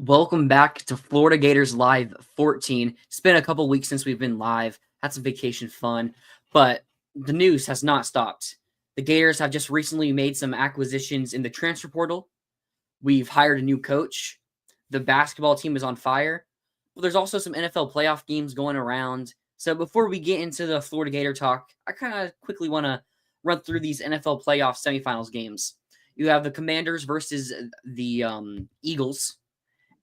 Welcome back to Florida Gators Live 14. It's been a couple weeks since we've been live. Had some vacation fun, but the news has not stopped. The Gators have just recently made some acquisitions in the transfer portal. We've hired a new coach. The basketball team is on fire. But there's also some NFL playoff games going around. So before we get into the Florida Gator talk, I kind of quickly want to run through these NFL playoff semifinals games. You have the Commanders versus the Eagles,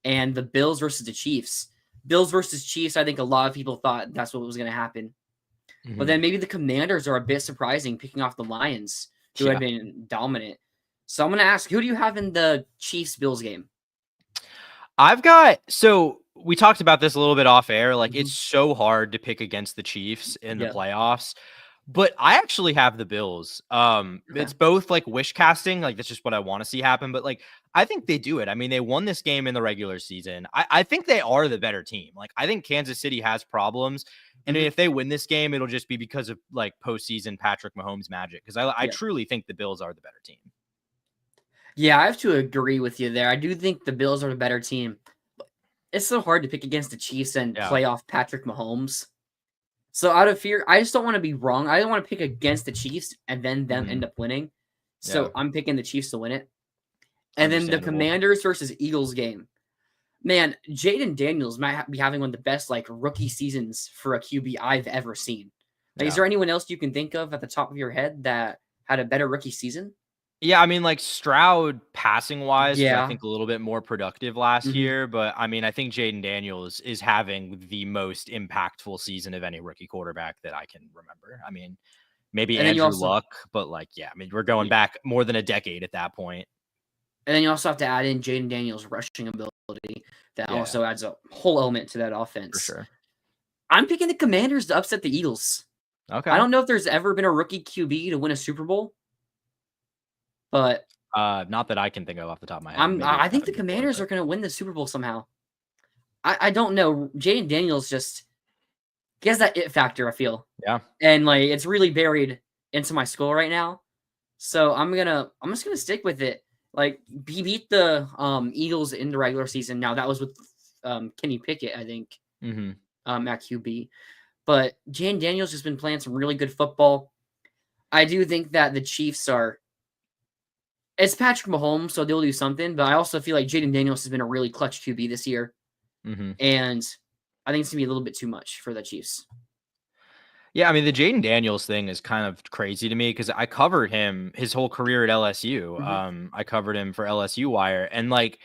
and the Bills versus the Chiefs. Bills versus Chiefs, I think a lot of people thought that's what was going to happen. But then maybe the Commanders are a bit surprising, picking off the Lions, who had been dominant. So I'm going to ask, who do you have in the Chiefs-Bills game? So we talked about this a little bit off air. Like, it's so hard to pick against the Chiefs in the playoffs. But I actually have the Bills. It's both like wish casting, like that's just what I want to see happen. But like, I think they do it. I mean, they won this game in the regular season. I think they are the better team. Like, I think Kansas City has problems. And if they win this game, it'll just be because of like postseason Patrick Mahomes magic. Because I truly think the Bills are the better team. Yeah, I have to agree with you there. I do think the Bills are the better team. It's so hard to pick against the Chiefs and play off Patrick Mahomes. So out of fear, I just don't want to be wrong. I don't want to pick against the Chiefs and then them end up winning. So I'm picking the Chiefs to win it. And then the Commanders versus Eagles game. Man, Jaden Daniels might be having one of the best like rookie seasons for a QB I've ever seen. Like, is there anyone else you can think of at the top of your head that had a better rookie season? Yeah, I mean, like Stroud passing wise, I think a little bit more productive last year. But I mean, I think Jaden Daniels is having the most impactful season of any rookie quarterback that I can remember. I mean, maybe Andrew Luck, but like, I mean, we're going back more than a decade at that point. And then you also have to add in Jaden Daniels' rushing ability. That also adds a whole element to that offense. For sure. I'm picking the Commanders to upset the Eagles. Okay. I don't know if there's ever been a rookie QB to win a Super Bowl. But not that I can think of off the top of my head. I think the Commanders are going to win the Super Bowl somehow. I don't know. Jaden Daniels he has that it factor, I feel. Yeah. And like it's really buried into my skull right now. So I'm just gonna stick with it. Like he beat the Eagles in the regular season. Now that was with Kenny Pickett, I think. At QB. But Jaden Daniels has been playing some really good football. I do think that the Chiefs it's Patrick Mahomes, so they'll do something. But I also feel like Jaden Daniels has been a really clutch QB this year. And I think it's going to be a little bit too much for the Chiefs. Yeah, I mean, the Jaden Daniels thing is kind of crazy to me because I covered him his whole career at LSU. I covered him for LSU Wire. And like,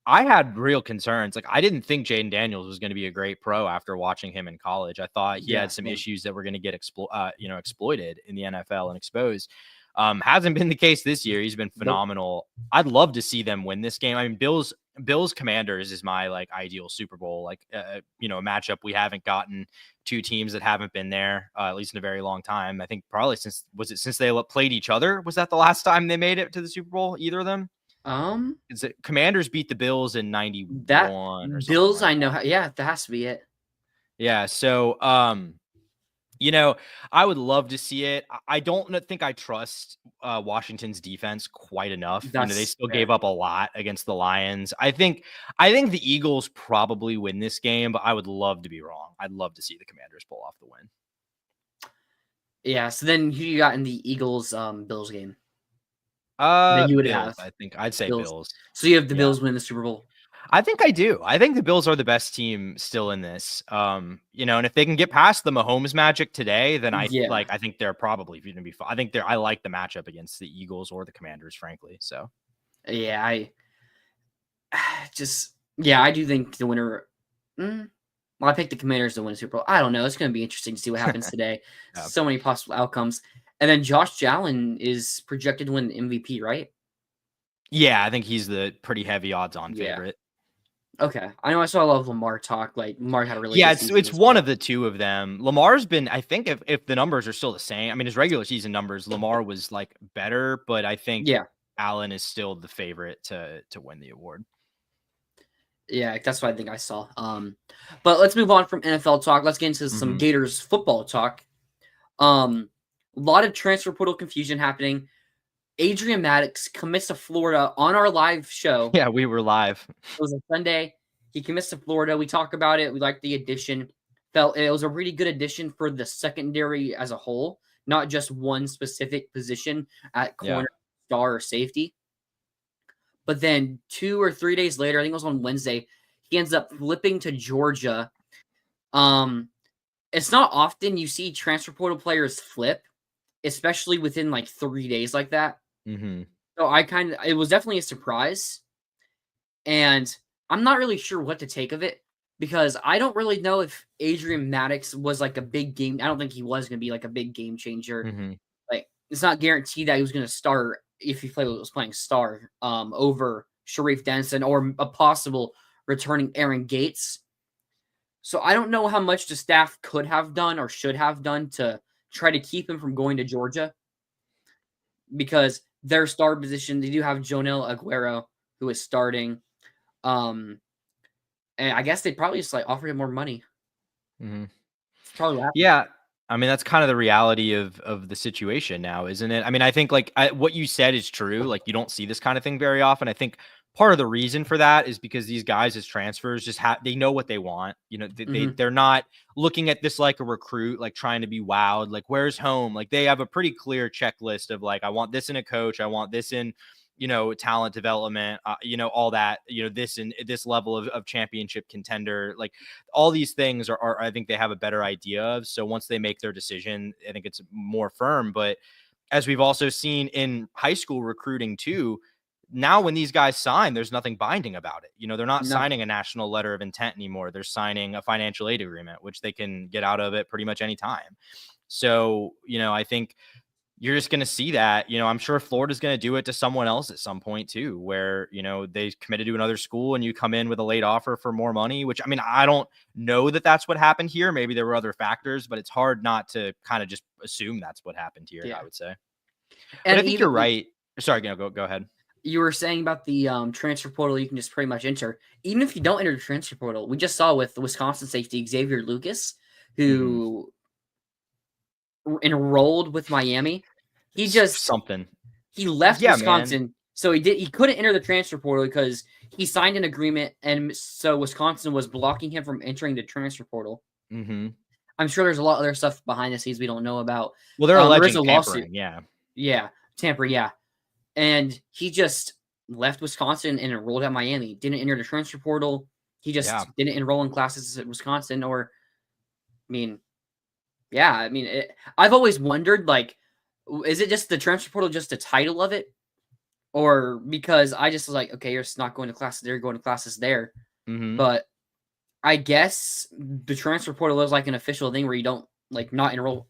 I had real concerns. Like, I didn't think Jaden Daniels was going to be a great pro after watching him in college. I thought he had some issues that were going to get exploited in the NFL and exposed. Hasn't been the case this year. He's been phenomenal. I'd love to see them win this game. I mean, Bills Commanders is my like ideal Super Bowl, like, a matchup. We haven't gotten two teams that haven't been there, at least in a very long time. I think probably since they played each other. Was that the last time they made it to the Super Bowl? Either of them? Is it Commanders beat the Bills in 91? That or Bills, like I know. Yeah, that has to be it. Yeah. So, I would love to see it. I don't think I trust Washington's defense quite enough. They still gave up a lot against the Lions. I think the Eagles probably win this game, but I would love to be wrong. I'd love to see the Commanders pull off the win. Yeah. So then who you got in the Eagles Bills game? That you would have. I think I'd say Bills. So you have the Bills win the Super Bowl. I think I do. I think the Bills are the best team still in this. And if they can get past the Mahomes magic today, then I think they're probably going to be fun. I like the matchup against the Eagles or the Commanders, frankly. So, yeah, I do think the winner. I picked the Commanders to win the Super Bowl. I don't know. It's going to be interesting to see what happens today. So many possible outcomes. And then Josh Allen is projected to win the MVP, right? Yeah, I think he's the pretty heavy odds-on favorite. Okay. I know I saw a lot of Lamar talk. Like, Lamar had a really good season. It's one of the two of them. Lamar's been, I think if the numbers are still the same, I mean, his regular season numbers, Lamar was like better, but I think Allen is still the favorite to win the award. Yeah, that's what I think I saw. But let's move on from NFL talk. Let's get into some Gators football talk. A lot of transfer portal confusion happening. Adrian Maddox commits to Florida on our live show. Yeah, we were live. It was a Sunday. He commits to Florida. We talk about it. We like the addition. Felt it was a really good addition for the secondary as a whole, not just one specific position at Yeah. corner, star, or safety. But then 2 or 3 days later, I think it was on Wednesday, he ends up flipping to Georgia. It's not often you see transfer portal players flip, especially within like 3 days like that. Mm-hmm. So it was definitely a surprise. And I'm not really sure what to take of it because I don't really know if Adrian Maddox was like a big game. I don't think he was going to be like a big game changer. Mm-hmm. Like it's not guaranteed that he was going to start if he was playing star over Sharif Denson or a possible returning Aaron Gates. So I don't know how much the staff could have done or should have done to try to keep him from going to Georgia because their star position, they do have Jonel Aguero, who is starting. And I guess they probably just like offer him more money. Mm-hmm. It's probably what happened. Yeah. I mean, that's kind of the reality of the situation now, isn't it? I mean, I think like what you said is true. Like you don't see this kind of thing very often. I think part of the reason for that is because these guys as transfers just they know what they want. You know, they're not looking at this like a recruit, like trying to be wowed, like where's home? Like they have a pretty clear checklist of like, I want this in a coach. I want this in, talent development, all that, this and this level of championship contender, like all these things are, I think they have a better idea of. So once they make their decision, I think it's more firm. But as we've also seen in high school recruiting too, now when these guys sign, there's nothing binding about it. They're not signing a national letter of intent anymore. They're signing a financial aid agreement, which they can get out of it pretty much any time. So, I think you're just going to see that, I'm sure Florida's going to do it to someone else at some point too, where, they committed to another school and you come in with a late offer for more money, which, I mean, I don't know that that's what happened here. Maybe there were other factors, but it's hard not to kind of just assume that's what happened here, I would say. And but I think you're right. Sorry, go ahead. You were saying about the transfer portal, you can just pretty much enter. Even if you don't enter the transfer portal, we just saw with the Wisconsin safety Xavier Lucas, who enrolled with Miami. He left Wisconsin, man. So he couldn't enter the transfer portal because he signed an agreement, and so Wisconsin was blocking him from entering the transfer portal. Mm-hmm. I'm sure there's a lot of other stuff behind the scenes we don't know about. Well, they're alleging tampering, tampering, and he just left Wisconsin and enrolled at Miami. Didn't enter the transfer portal. He just didn't enroll in classes at Wisconsin. I've always wondered, like, is it just the transfer portal, just the title of it? Or because I just was like, okay, you're just not going to classes there, you're going to classes there. Mm-hmm. But I guess the transfer portal is like an official thing where you don't like not enroll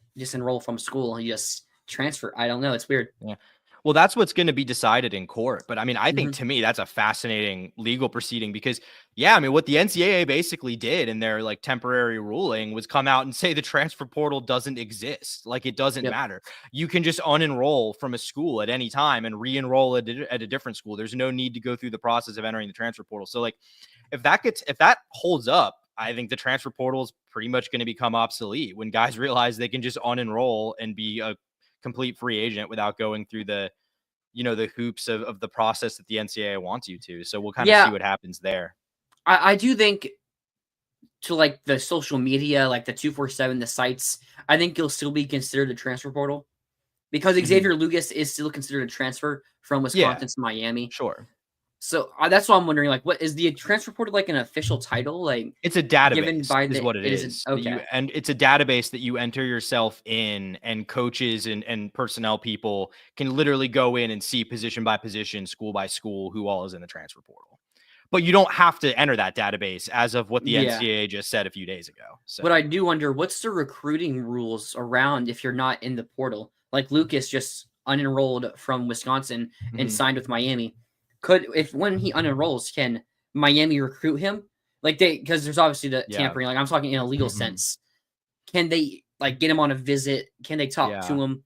from school and you just transfer. I don't know. It's weird. Yeah. Well, that's what's going to be decided in court. But I mean, I think to me, that's a fascinating legal proceeding because, what the NCAA basically did in their like temporary ruling was come out and say the transfer portal doesn't exist. Like it doesn't matter. You can just unenroll from a school at any time and re-enroll at a different school. There's no need to go through the process of entering the transfer portal. So like if that holds up, I think the transfer portal is pretty much going to become obsolete when guys realize they can just unenroll and be a complete free agent without going through the hoops of the process that the NCAA wants you to. So we'll kind of see what happens there. I do think to like the social media, like the 247, the sites, I think you'll still be considered a transfer portal because Xavier Lucas is still considered a transfer from Wisconsin to Miami. Sure. So that's why I'm wondering, like, what is the transfer portal like an official title? Like, it's a database is what it is. Okay. And it's a database that you enter yourself in, and coaches and personnel people can literally go in and see position by position, school by school, who all is in the transfer portal. But you don't have to enter that database as of what the NCAA just said a few days ago. So. But I do wonder, what's the recruiting rules around if you're not in the portal? Like Lucas just unenrolled from Wisconsin and signed with Miami. When he unenrolls, can Miami recruit him? Like because there's obviously the tampering. Like I'm talking in a legal sense. Can they like get him on a visit? Can they talk to him?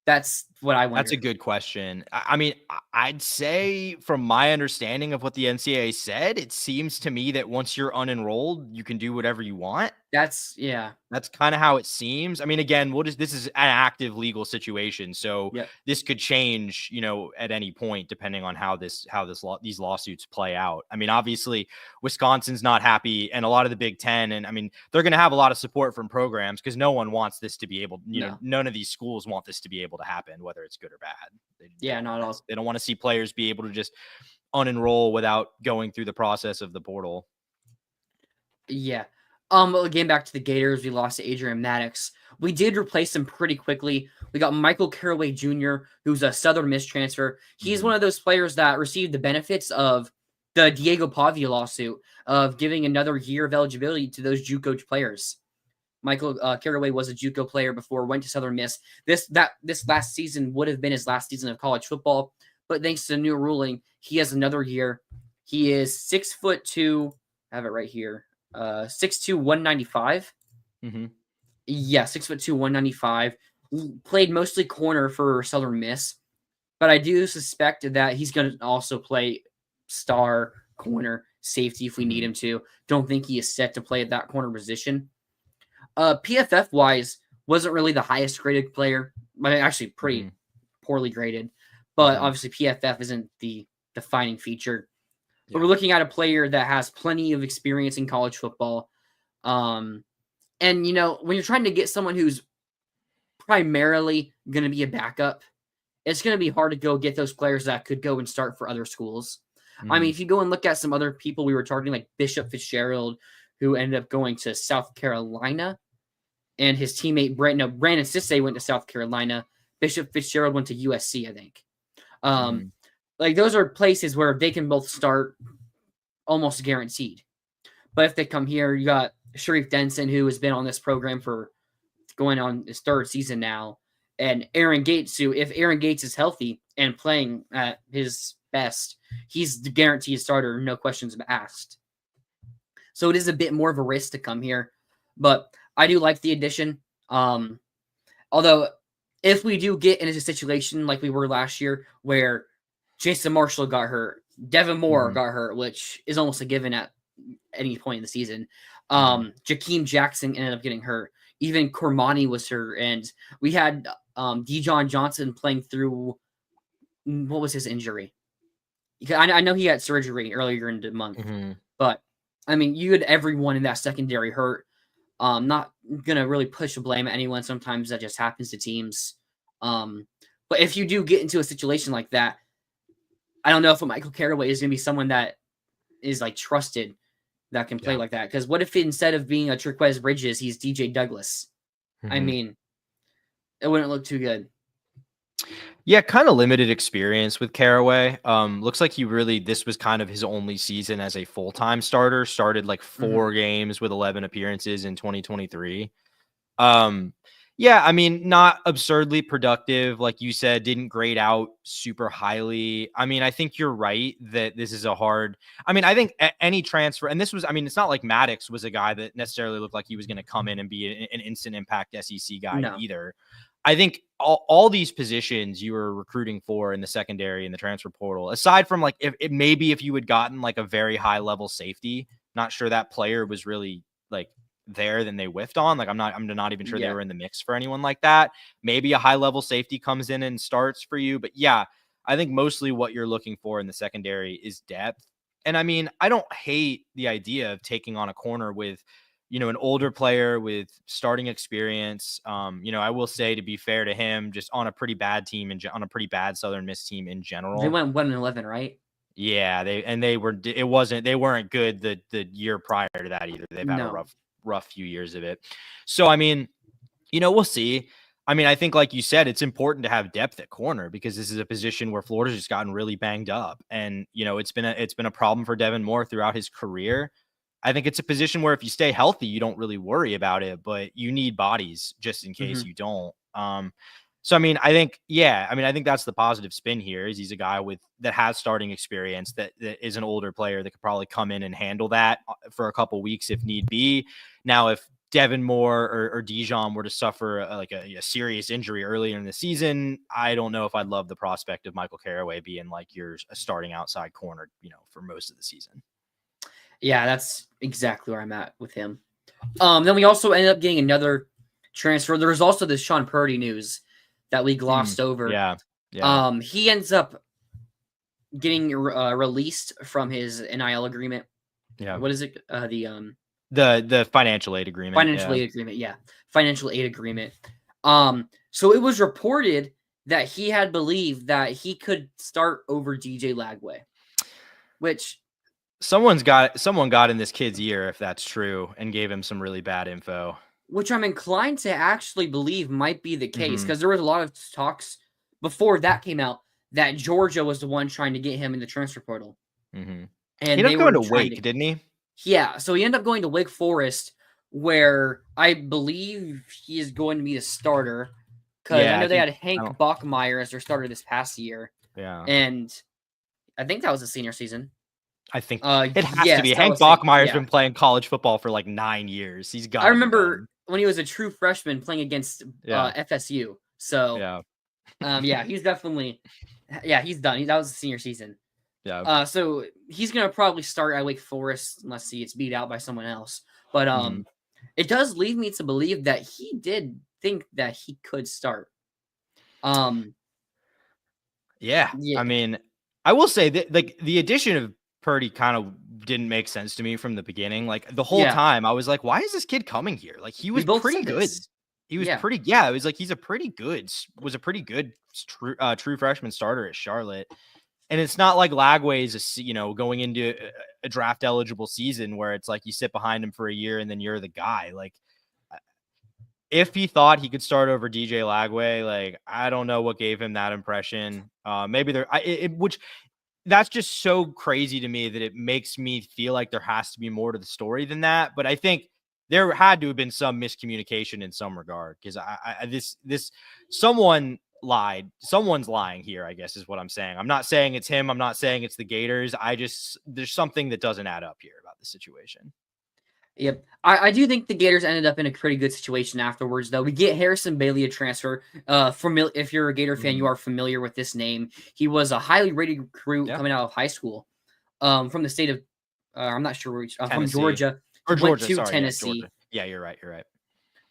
That's what I wonder. That's a good question. I mean, I'd say from my understanding of what the NCAA said, it seems to me that once you're unenrolled, you can do whatever you want. Yeah. That's kind of how it seems. I mean, again, this is an active legal situation, so Yep. this could change, at any point, depending on how these lawsuits play out. I mean, obviously, Wisconsin's not happy, and a lot of the Big Ten, and I mean, they're going to have a lot of support from programs because no one wants this to be able, No. none of these schools want this to be able to happen, whether it's good or bad. Yeah, not at all. They don't want to see players be able to just unenroll without going through the process of the portal. Yeah. Again, back to the Gators, we lost to Adrian Maddox. We did replace him pretty quickly. We got Michael Caraway Jr., who's a Southern Miss transfer. He's one of those players that received the benefits of the Diego Pavia lawsuit of giving another year of eligibility to those JUCO players. Michael Caraway was a JUCO player before, went to Southern Miss. This last season would have been his last season of college football, but thanks to the new ruling, he has another year. He is 6'2". I have it right here. 6'2", 195. Mm-hmm. Yeah, 6'2", 195. Played mostly corner for Southern Miss, but I do suspect that he's going to also play star, corner, safety if we need him to. Don't think he is set to play at that corner position. PFF wise, wasn't really the highest graded player, but actually pretty poorly graded. But obviously, PFF isn't the defining feature. But we're looking at a player that has plenty of experience in college football. And, when you're trying to get someone who's primarily going to be a backup, it's going to be hard to go get those players that could go and start for other schools. I mean, if you go and look at some other people we were targeting, like Bishop Fitzgerald, who ended up going to South Carolina, and his teammate Brandon Sisse went to South Carolina. Bishop Fitzgerald went to USC, I think. Like, those are places where they can both start almost guaranteed. But if they come here, you got Sharif Denson, who has been on this program for going on his third season now, and Aaron Gates, who, if Aaron Gates is healthy and playing at his best, he's the guaranteed starter, no questions asked. So it is a bit more of a risk to come here, but I do like the addition. Although, if we do get into a situation like we were last year, where Jason Marshall got hurt, Devin Moore got hurt, which is almost a given at any point in the season. Jakeem Jackson ended up getting hurt. Even Cormani was hurt, and we had Dijon Johnson playing through. What was his injury? I know he had surgery earlier in the month, but I mean, you had everyone in that secondary hurt. Not gonna really push the blame at anyone. Sometimes that just happens to teams. But if you do get into a situation like that, I don't know if Michael Caraway is gonna be someone that is like trusted that can play like that. Because what if instead of being a Triquez Bridges, he's DJ Douglas? I mean, it wouldn't look too good. Yeah, kind of limited experience with Caraway. Looks like this was kind of his only season as a full-time starter. Started like 4 games with 11 appearances in 2023. Yeah, I mean, not absurdly productive. Like you said, didn't grade out super highly. I mean, I think you're right that this is I think any transfer, and this was, I mean, it's not like Maddox was a guy that necessarily looked like he was going to come in and be an instant impact SEC guy either. I think all these positions you were recruiting for in the secondary and the transfer portal, aside from like if you had gotten like a very high level safety, not sure that player was really like there, then they whiffed on. Like I'm not even sure they were in the mix for anyone like that. Maybe a high level safety comes in and starts for you, but yeah, I think mostly what you're looking for in the secondary is depth. And I mean, I don't hate the idea of taking on a corner with, an older player with starting experience. I will say, to be fair to him, just on a pretty bad team and on a pretty bad Southern Miss team in general. They went 1-11, right? Yeah, they weren't good the year prior to that either. They've had a rough few years of it. So, I mean, we'll see. I mean, I think, like you said, it's important to have depth at corner because this is a position where Florida's just gotten really banged up. And, it's been a problem for Devin Moore throughout his career. I think it's a position where if you stay healthy, you don't really worry about it, but you need bodies just in case you don't. So, I mean, I think that's the positive spin here is he's a guy that has starting experience, that is an older player that could probably come in and handle that for a couple weeks if need be. Now, if Devin Moore or Dijon were to suffer a serious injury earlier in the season, I don't know if I'd love the prospect of Michael Caraway being like your starting outside corner, for most of the season. Yeah, that's exactly where I'm at with him. Then we also ended up getting another transfer. There was also the Sean Purdy news that we glossed over. Yeah. Yeah. He ends up getting released from his NIL agreement. Yeah. What is it? The financial aid agreement. Financial aid agreement. Yeah. Financial aid agreement. So it was reported that he had believed that he could start over DJ Lagway, which someone got in this kid's ear, if that's true, and gave him some really bad info. Which I'm inclined to actually believe might be the case, because there was a lot of talks before that came out that Georgia was the one trying to get him in the transfer portal. And he ended up going to Wake, didn't he? Yeah, so he ended up going to Wake Forest, where I believe he is going to be the starter. Because I know they had Hank Bachmeier as their starter this past year. Yeah. And I think that was the senior season. I think it has to be. Hank Bachmeier's been playing college football for like 9 years. He's got. I remember when he was a true freshman playing against FSU. So he's definitely he's done. That was the senior season. Yeah. So he's gonna probably start at Wake Forest unless he gets beat out by someone else. But it does lead me to believe that he did think that he could start. Yeah. I mean, I will say that like the addition of Purdy kind of didn't make sense to me from the beginning. Like the whole time I was like, why is this kid coming here? Like he was pretty good. He was pretty, it was like, he's a pretty good true freshman starter at Charlotte. And it's not like Lagway is going into a draft eligible season where it's like you sit behind him for a year and then you're the guy. Like if he thought he could start over DJ Lagway, like I don't know what gave him that impression. Maybe which that's just so crazy to me that it makes me feel like there has to be more to the story than that. But I think there had to have been some miscommunication in some regard, because someone lied. Someone's lying here, I guess is what I'm saying. I'm not saying it's him. I'm not saying it's the Gators. There's something that doesn't add up here about the situation. Yep. I do think the Gators ended up in a pretty good situation afterwards, though. We get Harrison Bailey a transfer. If you're a Gator fan, you are familiar with this name. He was a highly rated recruit coming out of high school from the state of, I'm not sure which, from Georgia. Went to Tennessee. Yeah, you're right. You're right.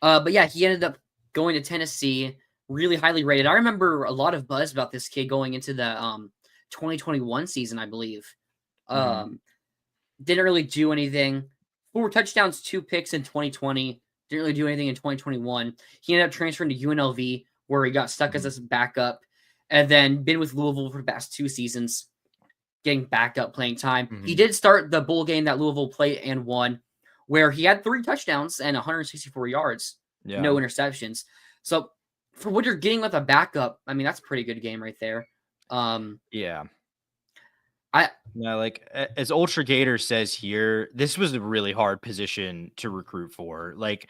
But yeah, he ended up going to Tennessee, really highly rated. I remember a lot of buzz about this kid going into the 2021 season, I believe. Didn't really do anything. 4 touchdowns, 2 picks in 2020. Didn't really do anything in 2021. He ended up transferring to UNLV, where he got stuck as a backup, and then been with Louisville for the past 2 seasons, getting backup playing time. He did start the bowl game that Louisville played and won, where he had 3 touchdowns and 164 yards, no interceptions. So for what you're getting with a backup, I mean, that's a pretty good game right there. Like as Ultra Gator says here, this was a really hard position to recruit for. Like,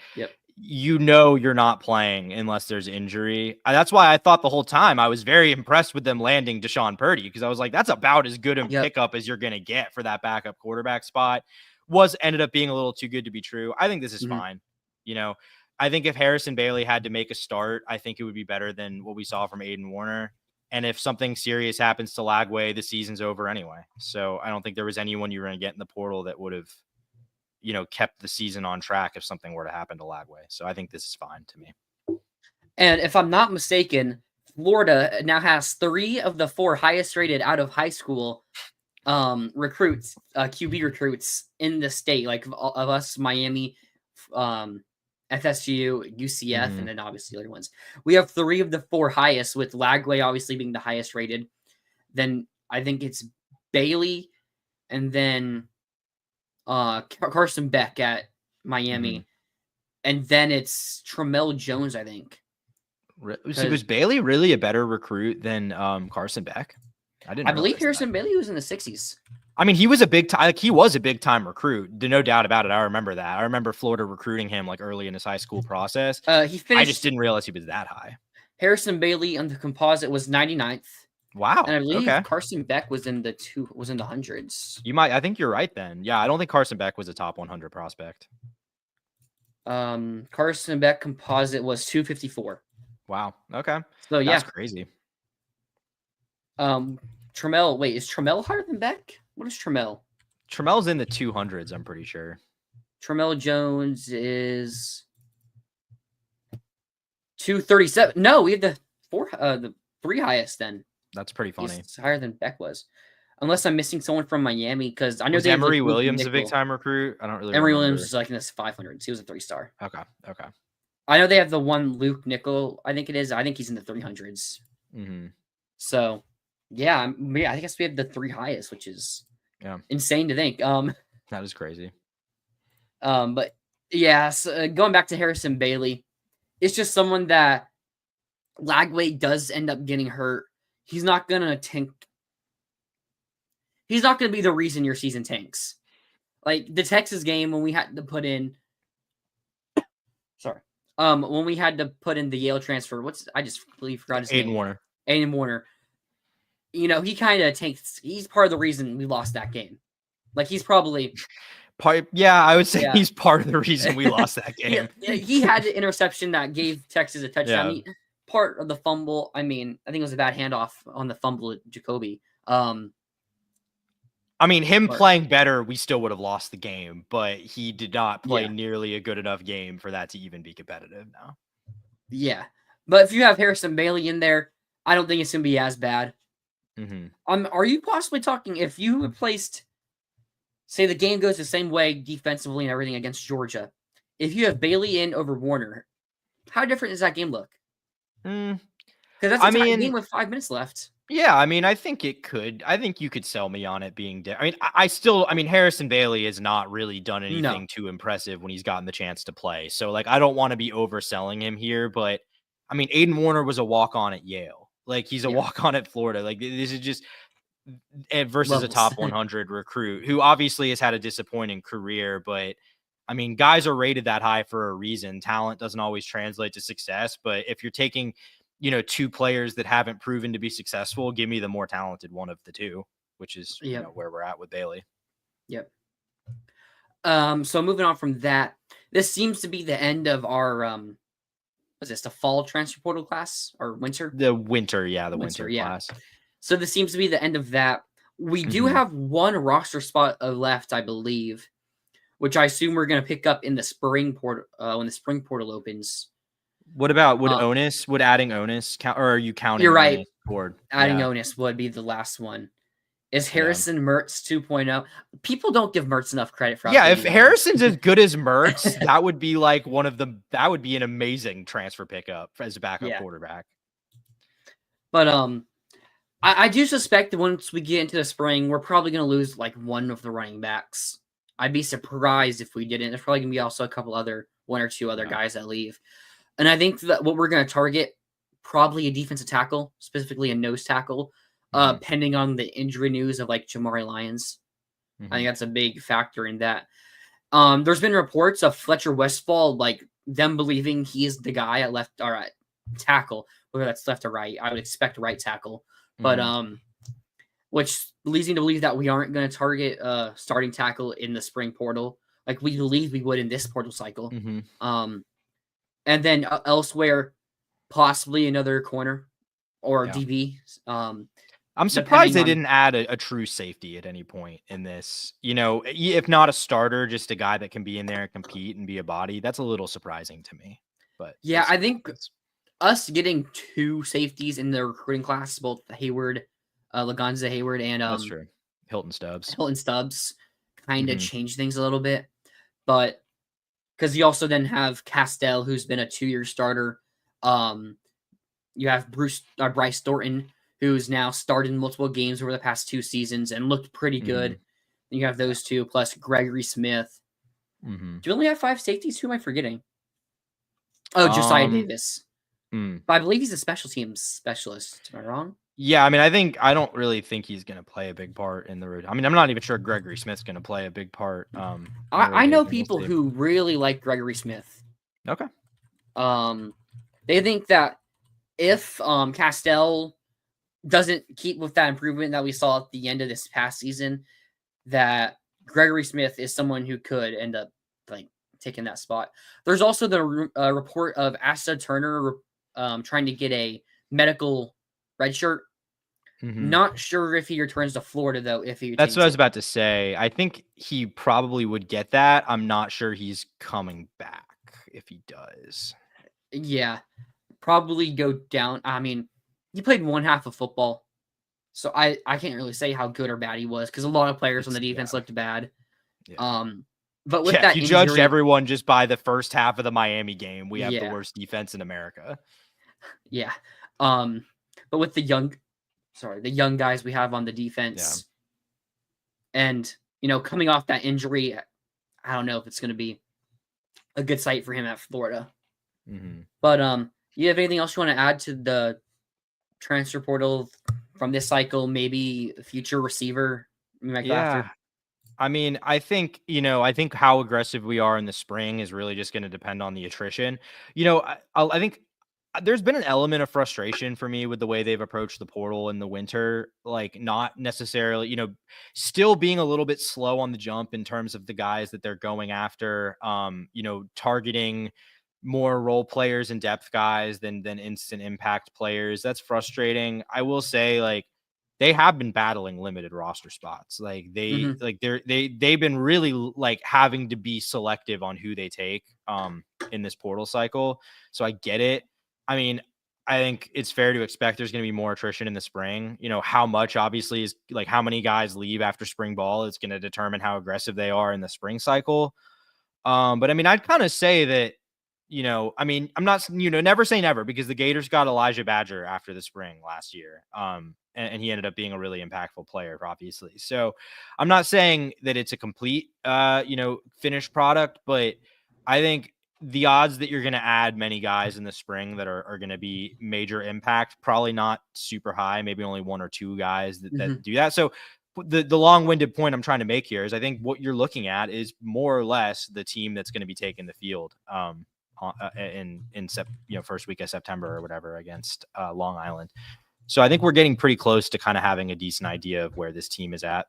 you're not playing unless there's injury. That's why I thought the whole time I was very impressed with them landing Deshaun Purdy, because I was like, that's about as good a pickup as you're going to get for that backup quarterback spot. Ended up being a little too good to be true. I think this is fine. I think if Harrison Bailey had to make a start, I think it would be better than what we saw from Aiden Warner. And if something serious happens to Lagway, the season's over anyway. So I don't think there was anyone you were going to get in the portal that would have, kept the season on track if something were to happen to Lagway. So I think this is fine to me. And if I'm not mistaken, Florida now has 3 of the 4 highest rated out of high school recruits, QB recruits in the state, like of us, Miami, FSU, UCF, and then obviously the other ones. We have 3 of the 4 highest, with Lagway obviously being the highest rated. Then I think it's Bailey, and then Carson Beck at Miami, and then it's Tramel Jones, I think. So was Bailey really a better recruit than Carson Beck? I believe Harrison Bailey was in the 60s. I mean, he was a big time recruit. No doubt about it. I remember that. I remember Florida recruiting him like early in his high school process. I just didn't realize he was that high. Harrison Bailey on the composite was 99th. Wow. And I believe Carson Beck was in the hundreds. I think you're right then. Yeah, I don't think Carson Beck was a top 100 prospect. Carson Beck composite was 254. Wow. Okay. So that's crazy. Tramel, wait, is Tramel higher than Beck? What is Tramel? Tramel's in the 200s, I'm pretty sure. Tramel Jones is 237. No, we have the 3 highest then. That's pretty funny. He's higher than Beck was. Unless I'm missing someone from Miami, because I know Was they have Emory like Williams a big time recruit? I don't really Emory remember. Williams was like in this 500s. He was a 3-star. Okay. I know they have the one Luke Nickel, I think it is. I think he's in the 300s. Mm-hmm. So, yeah, I guess we have the 3 highest, which is insane to think. That is crazy. But yeah, so, going back to Harrison Bailey, it's just someone that Lagway does end up getting hurt. He's not gonna tank. He's not gonna be the reason your season tanks. Like the Texas game when we had to put in. Sorry. When we had to put in the Yale transfer, I just completely forgot his name. Aiden Warner. You know, he kind of tanks. He's part of the reason we lost that game. Like he's probably I would say he's part of the reason we lost that game. He had an interception that gave Texas a touchdown. Part of the fumble. I mean, I think it was a bad handoff on the fumble at Jacoby. I mean, him playing better, we still would have lost the game, but he did not play nearly a good enough game for that to even be competitive now. Yeah. But if you have Harrison Bailey in there, I don't think it's going to be as bad. Mm-hmm. Are you possibly talking, if you replaced, say the game goes the same way defensively and everything against Georgia, if you have Bailey in over Warner, how different does that game look? Because that's a game with 5 minutes left. Yeah, I mean, I think it could. I think you could sell me on it being different. I mean, Harrison Bailey has not really done anything too impressive when he's gotten the chance to play. So, like, I don't want to be overselling him here, but I mean, Aiden Warner was a walk-on at Yale. Like, he's a walk-on at Florida. Like, this is just versus a top 100 recruit who obviously has had a disappointing career, but I mean, guys are rated that high for a reason. Talent doesn't always translate to success, but if you're taking 2 players that haven't proven to be successful, give me the more talented one of the 2, which is where we're at with Bailey. Yep. So moving on from that, this seems to be the end of our was this the fall transfer portal class or winter? The winter class. So this seems to be the end of that. We do have one roster spot left, I believe, which I assume we're going to pick up in the spring portal when the spring portal opens. What about would adding Onus count, or are you counting? You're right. Adding Onus would be the last one. Is Harrison Mertz 2.0? People don't give Mertz enough credit for. Yeah, if Harrison's as good as Mertz, that would be like that would be an amazing transfer pickup as a backup quarterback. But I do suspect that once we get into the spring, we're probably going to lose like one of the running backs. I'd be surprised if we didn't. There's probably going to be also one or two other guys that leave. And I think that what we're going to target, probably a defensive tackle, specifically a nose tackle, pending on the injury news of like Jamari Lyons. I think that's a big factor in that. There's been reports of Fletcher Westfall, like them believing he's the guy at left or at tackle, whether that's left or right. I would expect right tackle, but which leads me to believe that we aren't going to target starting tackle in the spring portal, like we believe we would in this portal cycle. And then elsewhere, possibly another corner or DB. I'm surprised they didn't add a true safety at any point in this. If not a starter, just a guy that can be in there and compete and be a body. That's a little surprising to me. But yeah, I think us getting 2 safeties in the recruiting class, both Hayward, Laganza Hayward, and that's true. Hilton Stubbs, kind of changed things a little bit, but. Because you also then have Castell, who's been a 2-year starter. You have Bryce Thornton, who's now started in multiple games over the past 2 seasons and looked pretty good. And you have those 2, plus Gregory Smith. Do you only have 5 safeties? Who am I forgetting? Oh, Josiah Davis. But I believe he's a special teams specialist. Am I wrong? Yeah, I mean, I don't really think he's going to play a big part in the road. I mean, I'm not even sure Gregory Smith's going to play a big part. I know people who really like Gregory Smith. Okay. They think that if Castell doesn't keep with that improvement that we saw at the end of this past season, that Gregory Smith is someone who could end up like taking that spot. There's also the report of Asa Turner trying to get a medical redshirt. Not sure if he returns to Florida though. If he That's retains what I was it. about to say. I think he probably would get that. I'm not sure he's coming back if he does. Yeah, probably go down. I mean, he played one half of football, so I can't really say how good or bad he was because a lot of players on the defense looked bad. Yeah. But with Yeah, if that you judged injury, everyone just by the first half of the Miami game, we have the yeah, worst defense in America. yeah. But with the young guys we have on the defense, and coming off that injury, I don't know if it's going to be a good sight for him at Florida. But you have anything else you want to add to the transfer portal from this cycle? Maybe a future receiver we might go after. I mean, I think how aggressive we are in the spring is really just going to depend on the attrition. I think there's been an element of frustration for me with the way they've approached the portal in the winter, like not necessarily, still being a little bit slow on the jump in terms of the guys that they're going after, targeting more role players and depth guys than instant impact players. That's frustrating. I will say, like, they have been battling limited roster spots. Like they've been really like having to be selective on who they take in this portal cycle. So I get it. I mean, I think it's fair to expect there's going to be more attrition in the spring. How much obviously is like how many guys leave after spring ball. It's going to determine how aggressive they are in the spring cycle. But I mean, I'd kind of say that, I mean, I'm not, never say never, because the Gators got Elijah Badger after the spring last year. And he ended up being a really impactful player, obviously. So I'm not saying that it's a complete, finished product, but I think the odds that you're going to add many guys in the spring that are going to be major impact, probably not super high, maybe only one or two guys that do that. So the long-winded point I'm trying to make here is I think what you're looking at is more or less the team that's going to be taking the field in first week of September or whatever against Long Island. So I think we're getting pretty close to kind of having a decent idea of where this team is at.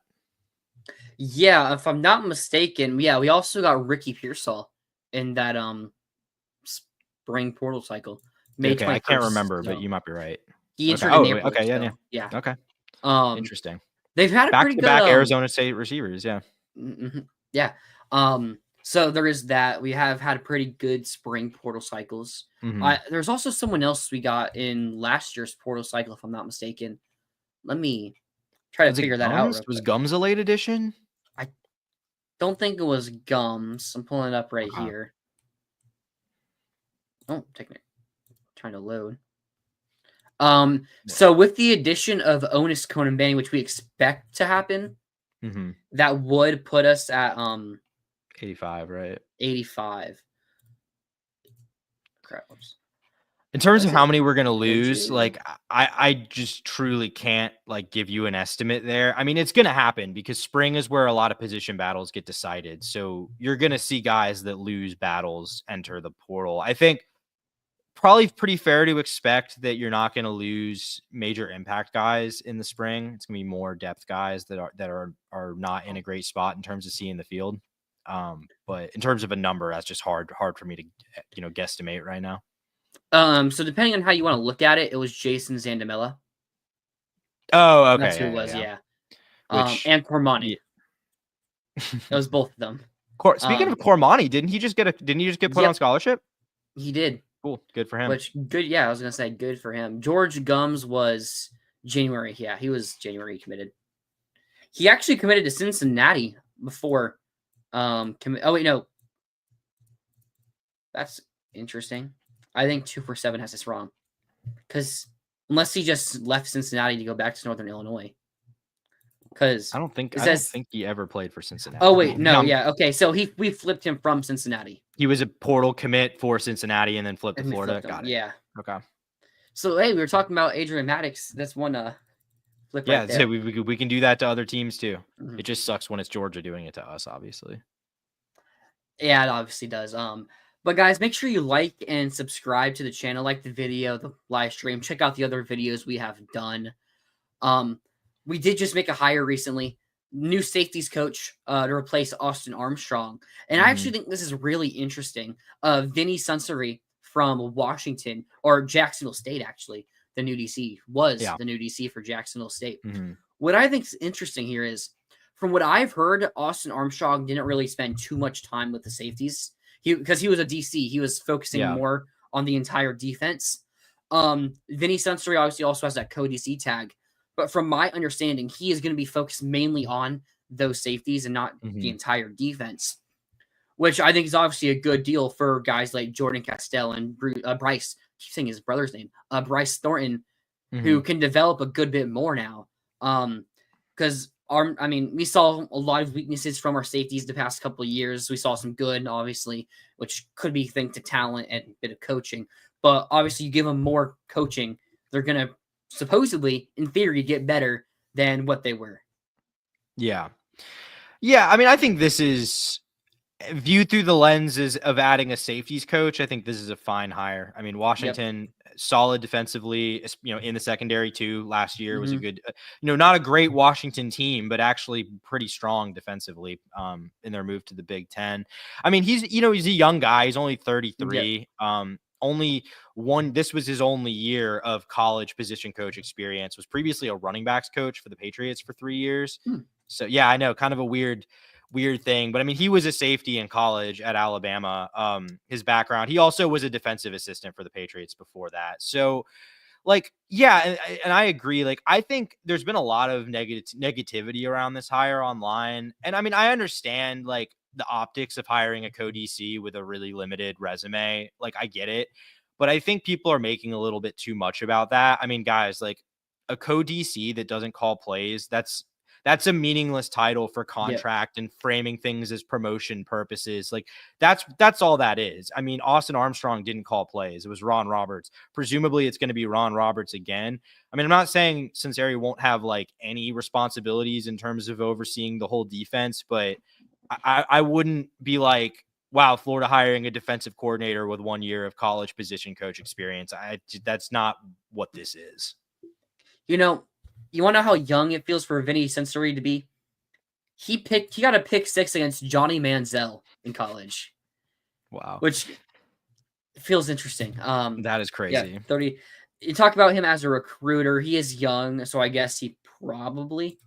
Yeah, if I'm not mistaken, we also got Ricky Pearsall in that spring portal cycle. May 21st, I can't remember, but you might be right. He entered in April. Okay, yeah. Okay. Interesting. They've had a pretty good back Arizona State receivers, yeah. Yeah. So there is that. We have had pretty good spring portal cycles. There's also someone else we got in last year's portal cycle, if I'm not mistaken. Let me try to figure that out. Was Gums a late edition? I don't think it was Gums. I'm pulling it up right here. Oh, trying to load. So with the addition of Onus Conan, which we expect to happen, that would put us at 85, right? 85. Crap. In terms of how many we're going to lose, like I just truly can't like give you an estimate there. I mean, it's going to happen because spring is where a lot of position battles get decided. So you're going to see guys that lose battles enter the portal. I think probably pretty fair to expect that you're not going to lose major impact guys in the spring. It's going to be more depth guys that are not in a great spot in terms of seeing the field. But in terms of a number, that's just hard for me to guesstimate right now. So depending on how you want to look at it, it was Jason Zandamela. Oh, okay. That's who it was, yeah. And Cormani. It was both of them. Speaking of Cormani, didn't he just get put on scholarship? He did. Cool. Good for him. Good. Yeah, I was gonna say good for him. George Gums was January. Yeah, he was January committed. He actually committed to Cincinnati before. Oh wait, no. That's interesting. I think 247 has this wrong, because unless he just left Cincinnati to go back to Northern Illinois. Because I don't think he ever played for Cincinnati. Oh wait, no, yeah, okay. So we flipped him from Cincinnati. He was a portal commit for Cincinnati and then flipped to Florida. Got it. Yeah. Okay. So hey, we were talking about Adrian Maddox. That's one flip. Yeah, right there. So we can do that to other teams too. It just sucks when it's Georgia doing it to us, obviously. Yeah, it obviously does. But guys, make sure you like and subscribe to the channel, like the video, the live stream. Check out the other videos we have done. We did just make a hire recently, new safeties coach to replace Austin Armstrong. And I actually think this is really interesting. Vinny Sunseri from Washington, or Jacksonville State, actually, the new DC, was Yeah. the new DC for Jacksonville State. Mm-hmm. What I think is interesting here is, from what I've heard, Austin Armstrong didn't really spend too much time with the safeties. Because he was a DC, he was focusing Yeah. more on the entire defense. Vinny Sensory obviously also has that co-DC tag, but from my understanding, he is going to be focused mainly on those safeties and not the entire defense, which I think is obviously a good deal for guys like Jordan Castell and Bryce. I keep saying his brother's name, Bryce Thornton, who can develop a good bit more now. Because we saw a lot of weaknesses from our safeties the past couple of years. We saw some good, obviously, which could be thanks to talent and a bit of coaching. But obviously, you give them more coaching, they're going to supposedly, in theory, get better than what they were. Yeah. Yeah. I mean, I think this is viewed through the lenses of adding a safeties coach. I think this is a fine hire. I mean, Washington, solid defensively, in the secondary too. Last year was a good, not a great Washington team, but actually pretty strong defensively in their move to the Big Ten. I mean, he's a young guy. He's only 33. This was his only year of college position coach experience. Was previously a running backs coach for the Patriots for 3 years. So yeah, I know, kind of a weird thing, but I mean, he was a safety in college at Alabama. His background, he also was a defensive assistant for the Patriots before that. So like, yeah. And I agree. Like, I think there's been a lot of negativity around this hire online. And I mean, I understand like the optics of hiring a co-DC with a really limited resume. Like, I get it, but I think people are making a little bit too much about that. I mean, guys, like a co-DC that doesn't call plays, that's a meaningless title for contract and framing things as promotion purposes. Like that's all that is. I mean, Austin Armstrong didn't call plays. It was Ron Roberts. Presumably it's going to be Ron Roberts again. I mean, I'm not saying Sunseri won't have like any responsibilities in terms of overseeing the whole defense, but I wouldn't be like, wow, Florida hiring a defensive coordinator with 1 year of college position coach experience. That's not what this is. You want to know how young it feels for Vinny Sensory to be? He got a pick 6 against Johnny Manziel in college. Wow. Which feels interesting. That is crazy. Yeah, 30. You talk about him as a recruiter. He is young, so I guess he probably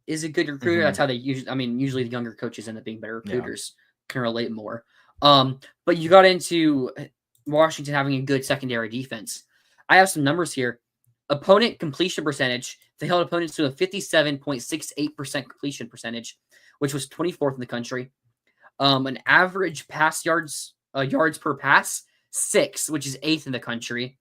is a good recruiter. That's how they usually the younger coaches end up being better recruiters. Can relate more. But you got into Washington having a good secondary defense. I have some numbers here. Opponent completion percentage. They held opponents to a 57.68% completion percentage, which was 24th in the country. An average pass yards per pass, 6, which is 8th in the country.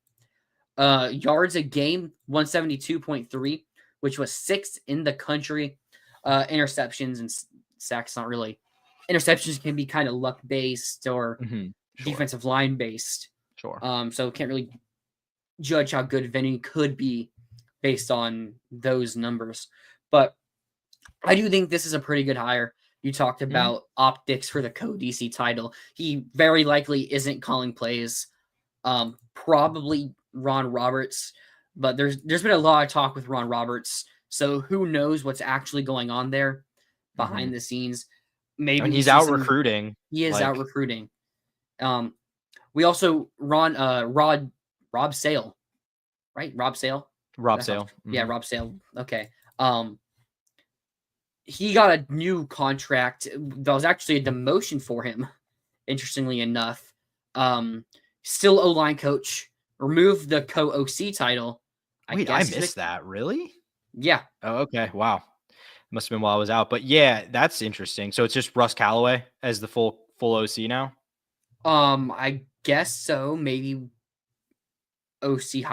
Yards a game, 172.3, which was 6th in the country. Interceptions and sacks, not really. Interceptions can be kind of luck based or defensive line based. Sure. So can't really judge how good Vinny could be based on those numbers. But I do think this is a pretty good hire. You talked about optics for the co-DC title. He very likely isn't calling plays. Probably Ron Roberts, but there's been a lot of talk with Ron Roberts, so who knows what's actually going on there behind the scenes. Maybe he's out recruiting. He is out recruiting. We also Rob Sale, right? Rob Sale. Rob Sale. Yeah, Rob Sale. Okay. He got a new contract. That was actually a demotion for him, interestingly enough. Still O-line coach. Removed the co-OC title. I missed that. Really? Yeah. Oh, okay. Wow. Must have been while I was out. But yeah, that's interesting. So it's just Russ Callaway as the full OC now? I guess so. Maybe OC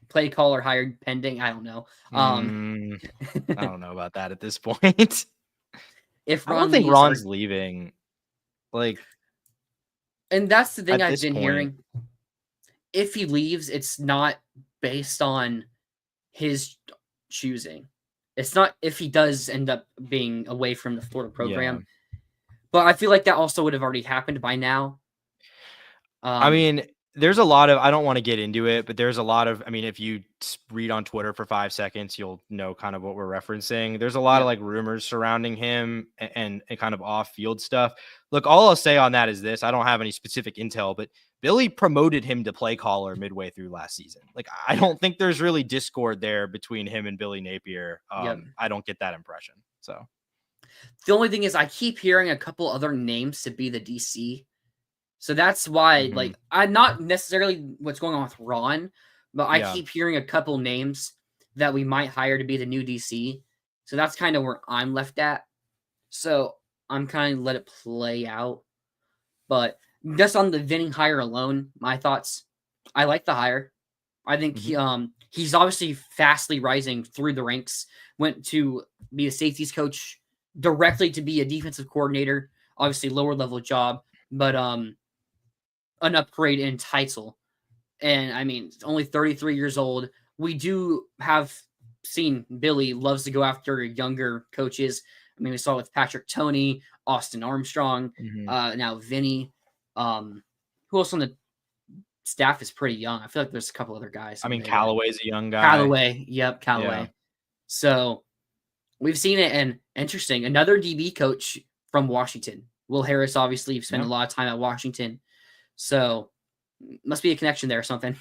play caller hired pending. I don't know. I don't know about that at this point. If I don't think Ron's leaving. Like, and that's the thing I've been hearing. If he leaves, it's not based on his choosing. It's not if he does end up being away from the Florida program. But I feel like that also would have already happened by now. I mean, there's a lot of, I don't want to get into it, but there's a lot of, I mean, if you read on Twitter for 5 seconds, you'll know kind of what we're referencing. There's a lot of Yeah. like rumors surrounding him and kind of off field stuff. Look, all I'll say on that is this: I don't have any specific intel, but Billy promoted him to play caller midway through last season. Like, I don't think there's really discord there between him and Billy Napier. Yep. I don't get that impression. So The only thing is, I keep hearing a couple other names to be the DC. So that's why, like, I'm not necessarily what's going on with Ron, but I keep hearing a couple names that we might hire to be the new DC. So that's kind of where I'm left at. So I'm kind of let it play out. But just on the Vinny hire alone, my thoughts, I like the hire. I think he's obviously fastly rising through the ranks. Went to be a safeties coach directly to be a defensive coordinator. Obviously, lower level job, but an upgrade in title. And I mean, only 33 years old. We do have seen Billy loves to go after younger coaches. I mean, we saw it with Patrick Toney, Austin Armstrong, now Vinny. Who else on the staff is pretty young? I feel like there's a couple other guys. I mean, Callaway's a young guy. Callaway. Yep, Callaway. Yeah. So we've seen it, and interesting. Another DB coach from Washington. Will Harris obviously spent a lot of time at Washington. So must be a connection there or something.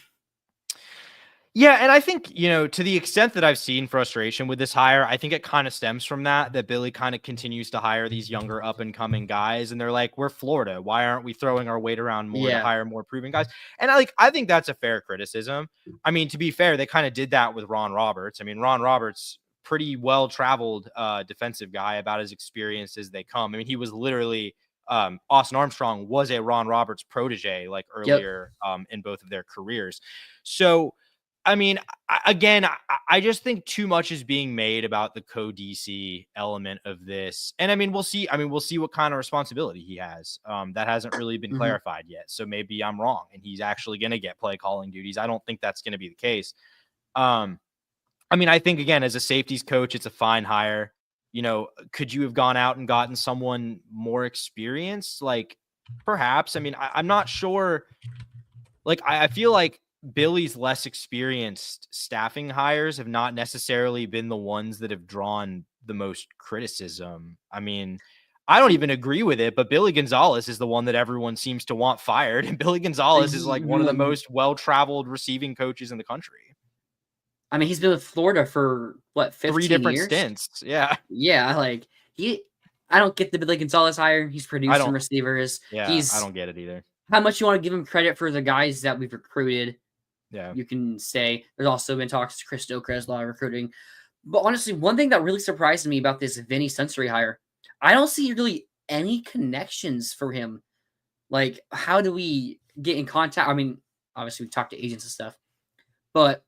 Yeah, and I think, you know, to the extent that I've seen frustration with this hire, I think it kind of stems from that Billy kind of continues to hire these younger up and coming guys. And they're like, we're Florida. Why aren't we throwing our weight around more to hire more proven guys? And I think that's a fair criticism. I mean, to be fair, they kind of did that with Ron Roberts. I mean, Ron Roberts, pretty well-traveled defensive guy, about as experienced as they come. I mean, he was literally Austin Armstrong was a Ron Roberts protege, like earlier in both of their careers. So, I mean, I just think too much is being made about the co-DC element of this. And I mean, we'll see. We'll see what kind of responsibility he has. That hasn't really been clarified yet. So maybe I'm wrong and he's actually going to get play calling duties. I don't think that's going to be the case. I mean, I think, again, as a safeties coach, it's a fine hire. You know, could you have gone out and gotten someone more experienced? Like, perhaps. I mean, I'm not sure. Like, I feel like Billy's less experienced staffing hires have not necessarily been the ones that have drawn the most criticism. I mean, I don't even agree with it, but Billy Gonzalez is the one that everyone seems to want fired. And Billy Gonzalez is like one of the most well-traveled receiving coaches in the country. I mean, he's been with Florida for what, 15 3 different years? stints. Yeah. Yeah. Like I don't get the Billy Gonzalez hire. He's produced some receivers. Yeah. I don't get it either. How much you want to give him credit for the guys that we've recruited? Yeah. You can say there's also been talks to Chris Stoker as a lot of recruiting. But honestly, one thing that really surprised me about this Vinny Sensory hire, I don't see really any connections for him. Like, how do we get in contact? I mean, obviously we talked to agents and stuff, but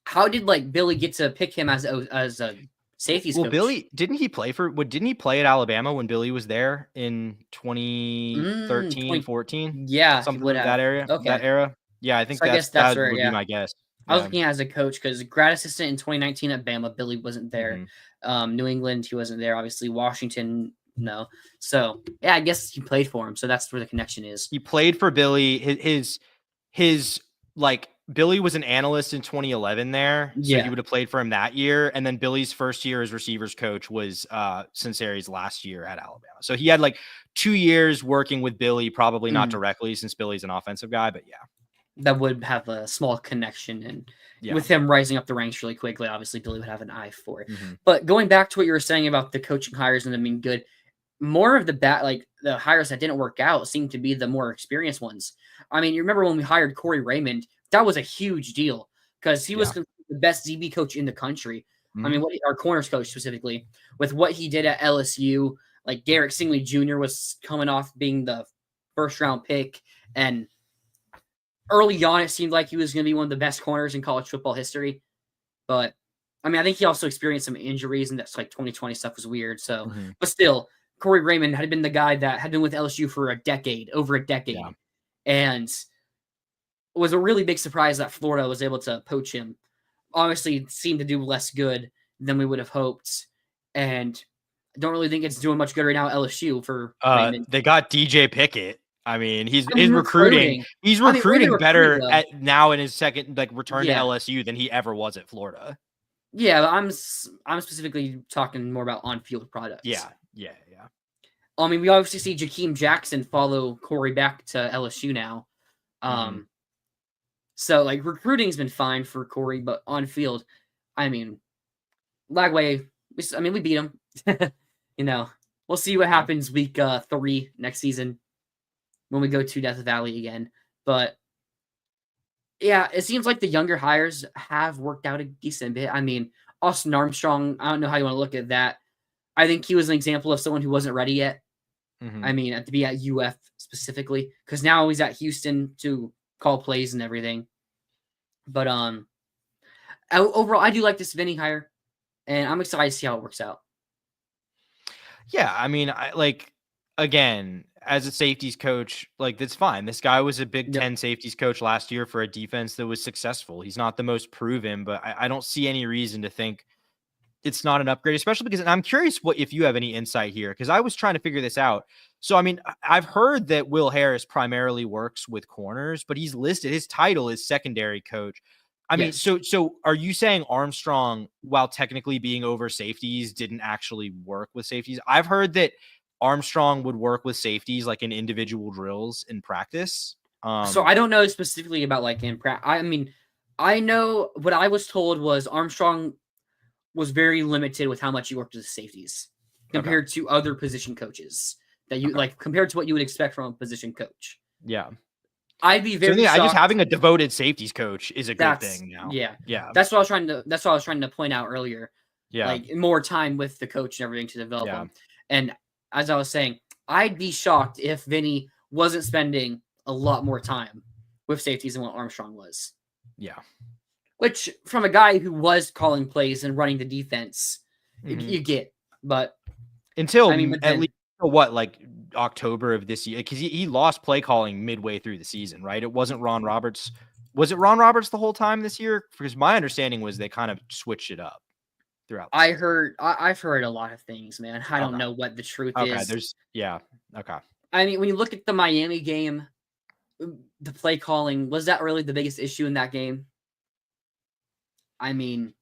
how did like Billy get to pick him as a safeties coach? Billy, didn't he play at Alabama when Billy was there in 2013, 14? Yeah, something like that area. Okay. That era. Yeah, I think so that would be my guess. I was looking at as a coach because grad assistant in 2019 at Bama, Billy wasn't there. New England, he wasn't there. Obviously, Washington, no. So yeah, I guess he played for him. So that's where the connection is. He played for Billy. His like Billy was an analyst in 2011 there, so he would have played for him that year. And then Billy's first year as receivers coach was Sinceri's last year at Alabama. So he had like 2 years working with Billy, probably not directly since Billy's an offensive guy, but yeah. That would have a small connection, and with him rising up the ranks really quickly, obviously Billy would have an eye for it. But going back to what you were saying about the coaching hires and them being good, more of the hires that didn't work out seemed to be the more experienced ones. I mean, you remember when we hired Corey Raymond, that was a huge deal because he was the best DB coach in the country. I mean, our corners coach specifically, with what he did at LSU, like Garrett Singley Jr. was coming off being the first round pick, and early on, it seemed like he was going to be one of the best corners in college football history. But, I mean, I think he also experienced some injuries, and that's like 2020 stuff was weird. So, but still, Corey Raymond had been the guy that had been with LSU for over a decade. And it was a really big surprise that Florida was able to poach him. Obviously, it seemed to do less good than we would have hoped. And I don't really think it's doing much good right now at LSU for Raymond. They got DJ Pickett. I mean, he's I mean, recruiting. He's I mean, where they recruiting recruiting better though? at now in his second return to Yeah, LSU than he ever was at Florida. yeah. But I'm specifically talking more about on-field products. Yeah. I mean, we obviously see Jakeem Jackson follow Corey back to LSU now. Mm-hmm. So like recruiting's been fine for Corey, but on field, I mean, Lagway. We beat him. We'll see what happens week 3 next season when we go to Death Valley again. But yeah, it seems like the younger hires have worked out a decent bit. I mean, Austin Armstrong. I don't know how you want to look at that. I think he was an example of someone who wasn't ready yet. Mm-hmm. I mean, to be at UF specifically, because now he's at Houston to call plays and everything. But overall, I do like this Vinny hire, and I'm excited to see how it works out. Yeah, I mean, again, as a safeties coach, like that's fine. This guy was a Big Yep. Ten safeties coach last year for a defense that was successful. He's not the most proven, but I don't see any reason to think it's not an upgrade, especially because, and I'm curious if you have any insight here, because I was trying to figure this out. So, I mean, I've heard that Will Harris primarily works with corners, but he's listed, his title is secondary coach. I mean, so are you saying Armstrong, while technically being over safeties, didn't actually work with safeties? I've heard that Armstrong would work with safeties like in individual drills in practice. So I don't know specifically about like in practice. I mean, I know what I was told was Armstrong was very limited with how much he worked with the safeties compared to other position coaches that you like compared to what you would expect from a position coach. Yeah. I'd be very shocked. I just having a devoted safeties coach is a good thing now. Yeah. That's what I was trying to point out earlier. Yeah. Like more time with the coach and everything to develop them. And as I was saying, I'd be shocked if Vinny wasn't spending a lot more time with safeties than what Armstrong was. Yeah. Which, from a guy who was calling plays and running the defense, you get. But until at least like October of this year, because he lost play calling midway through the season, right? It wasn't Ron Roberts. Was it Ron Roberts the whole time this year? Because my understanding was they kind of switched it up throughout. I've heard a lot of things, man. I don't know what the truth is. Okay. I mean, when you look at the Miami game, the play calling, was that really the biggest issue in that game? I mean,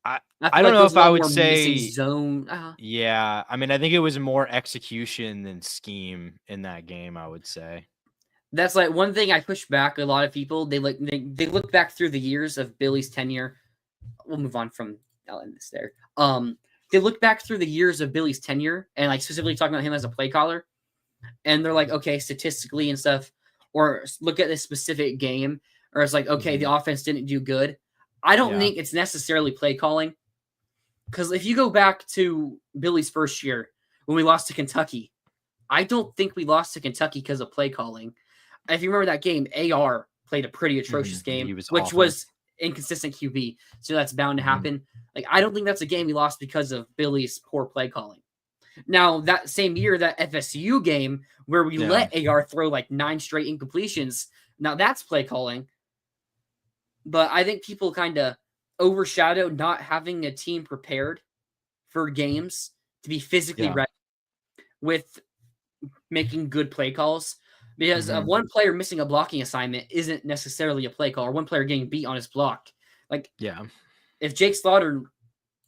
I don't know if I would say zone. Yeah, I mean, I think it was more execution than scheme in that game, I would say. That's like one thing I push back a lot of people. They look back through the years of Billy's tenure. We'll move on from I'll end this there. They look back through the years of Billy's tenure and like specifically talking about him as a play caller, and they're like, okay, statistically and stuff, or look at this specific game, or it's like, okay, the offense didn't do good. I don't think it's necessarily play calling. Because if you go back to Billy's first year when we lost to Kentucky, I don't think we lost to Kentucky because of play calling. If you remember that game, AR played a pretty atrocious game, which was inconsistent QB. So that's bound to happen. Like, I don't think that's a game we lost because of Billy's poor play calling. Now, that same year, that FSU game where we let AR throw like 9 straight incompletions, now that's play calling. But I think people kind of overshadow not having a team prepared for games to be physically ready with making good play calls, because one player missing a blocking assignment isn't necessarily a play call, or one player getting beat on his block. Like, if Jake Slaughter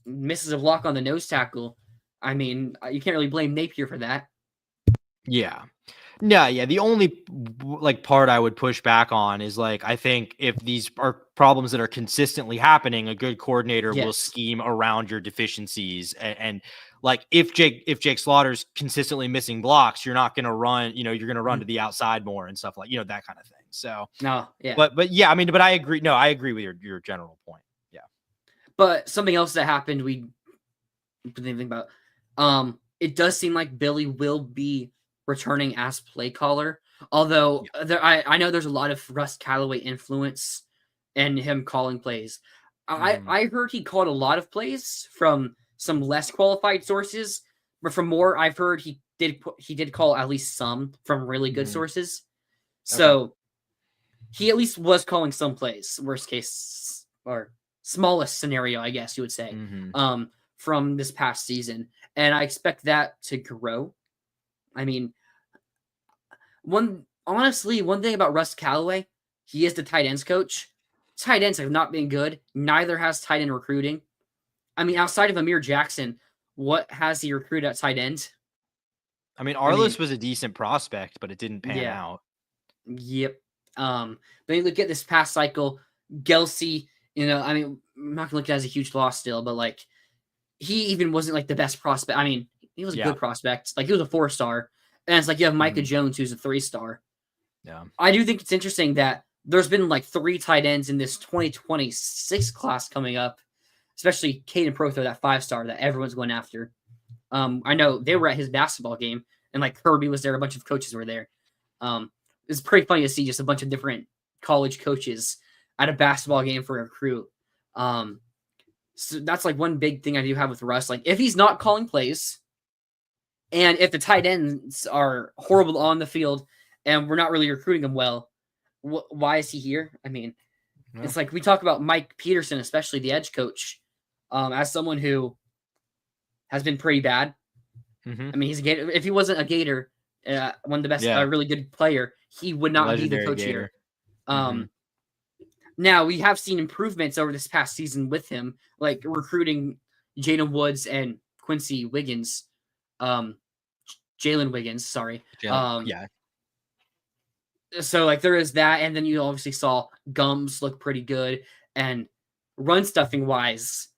misses a block on the nose tackle, I mean, you can't really blame Napier for that. The only like part I would push back on is like, I think if these are problems that are consistently happening, a good coordinator will scheme around your deficiencies. And like, if Jake Slaughter's consistently missing blocks, you're not going to run, you're going to run to the outside more and stuff like, that kind of thing. So, but yeah, I mean, but I agree. No, I agree with your general point. Yeah. But something else that happened, we didn't think about, it does seem like Billy will be returning as play caller, although I know there's a lot of Russ Callaway influence and him calling plays. I heard he called a lot of plays from some less qualified sources, but from more I've heard he did call at least some from really good sources. So he at least was calling some plays, worst case or smallest scenario, I guess you would say, from this past season. And I expect that to grow. I mean, honestly, one thing about Russ Callaway, he is the tight ends coach. Tight ends have not been good. Neither has tight end recruiting. I mean, outside of Amir Jackson, what has he recruited at tight end? I mean, I mean, Arliss was a decent prospect, but it didn't pan yeah, out. yep. But you look at this past cycle, Gelsey, I mean, I'm not gonna look at it as a huge loss still, but like he even wasn't like the best prospect. I mean, he was a good prospect. Like he was a 4-star. And it's like you have Micah Jones, who's a 3-star. Yeah. I do think it's interesting that there's been like 3 tight ends in this 2026 class coming up, especially Caden Protho, that 5-star that everyone's going after. I know they were at his basketball game, and like Kirby was there, a bunch of coaches were there. It's pretty funny to see just a bunch of different college coaches at a basketball game for a recruit. So that's like one big thing I do have with Russ. Like if he's not calling plays, and if the tight ends are horrible on the field, and we're not really recruiting them well, why is he here? I mean, it's like we talk about Mike Peterson, especially the edge coach, as someone who has been pretty bad. I mean, he's a Gator. If he wasn't a Gator, one of the best, really good player, he would not be the coach Gator. here. Now we have seen improvements over this past season with him, like recruiting Jalen Woods and Quincy Wiggins, Jalen Wiggins. Sorry. Yeah. So like there is that, and then you obviously saw Gums look pretty good, and run stuffing wise,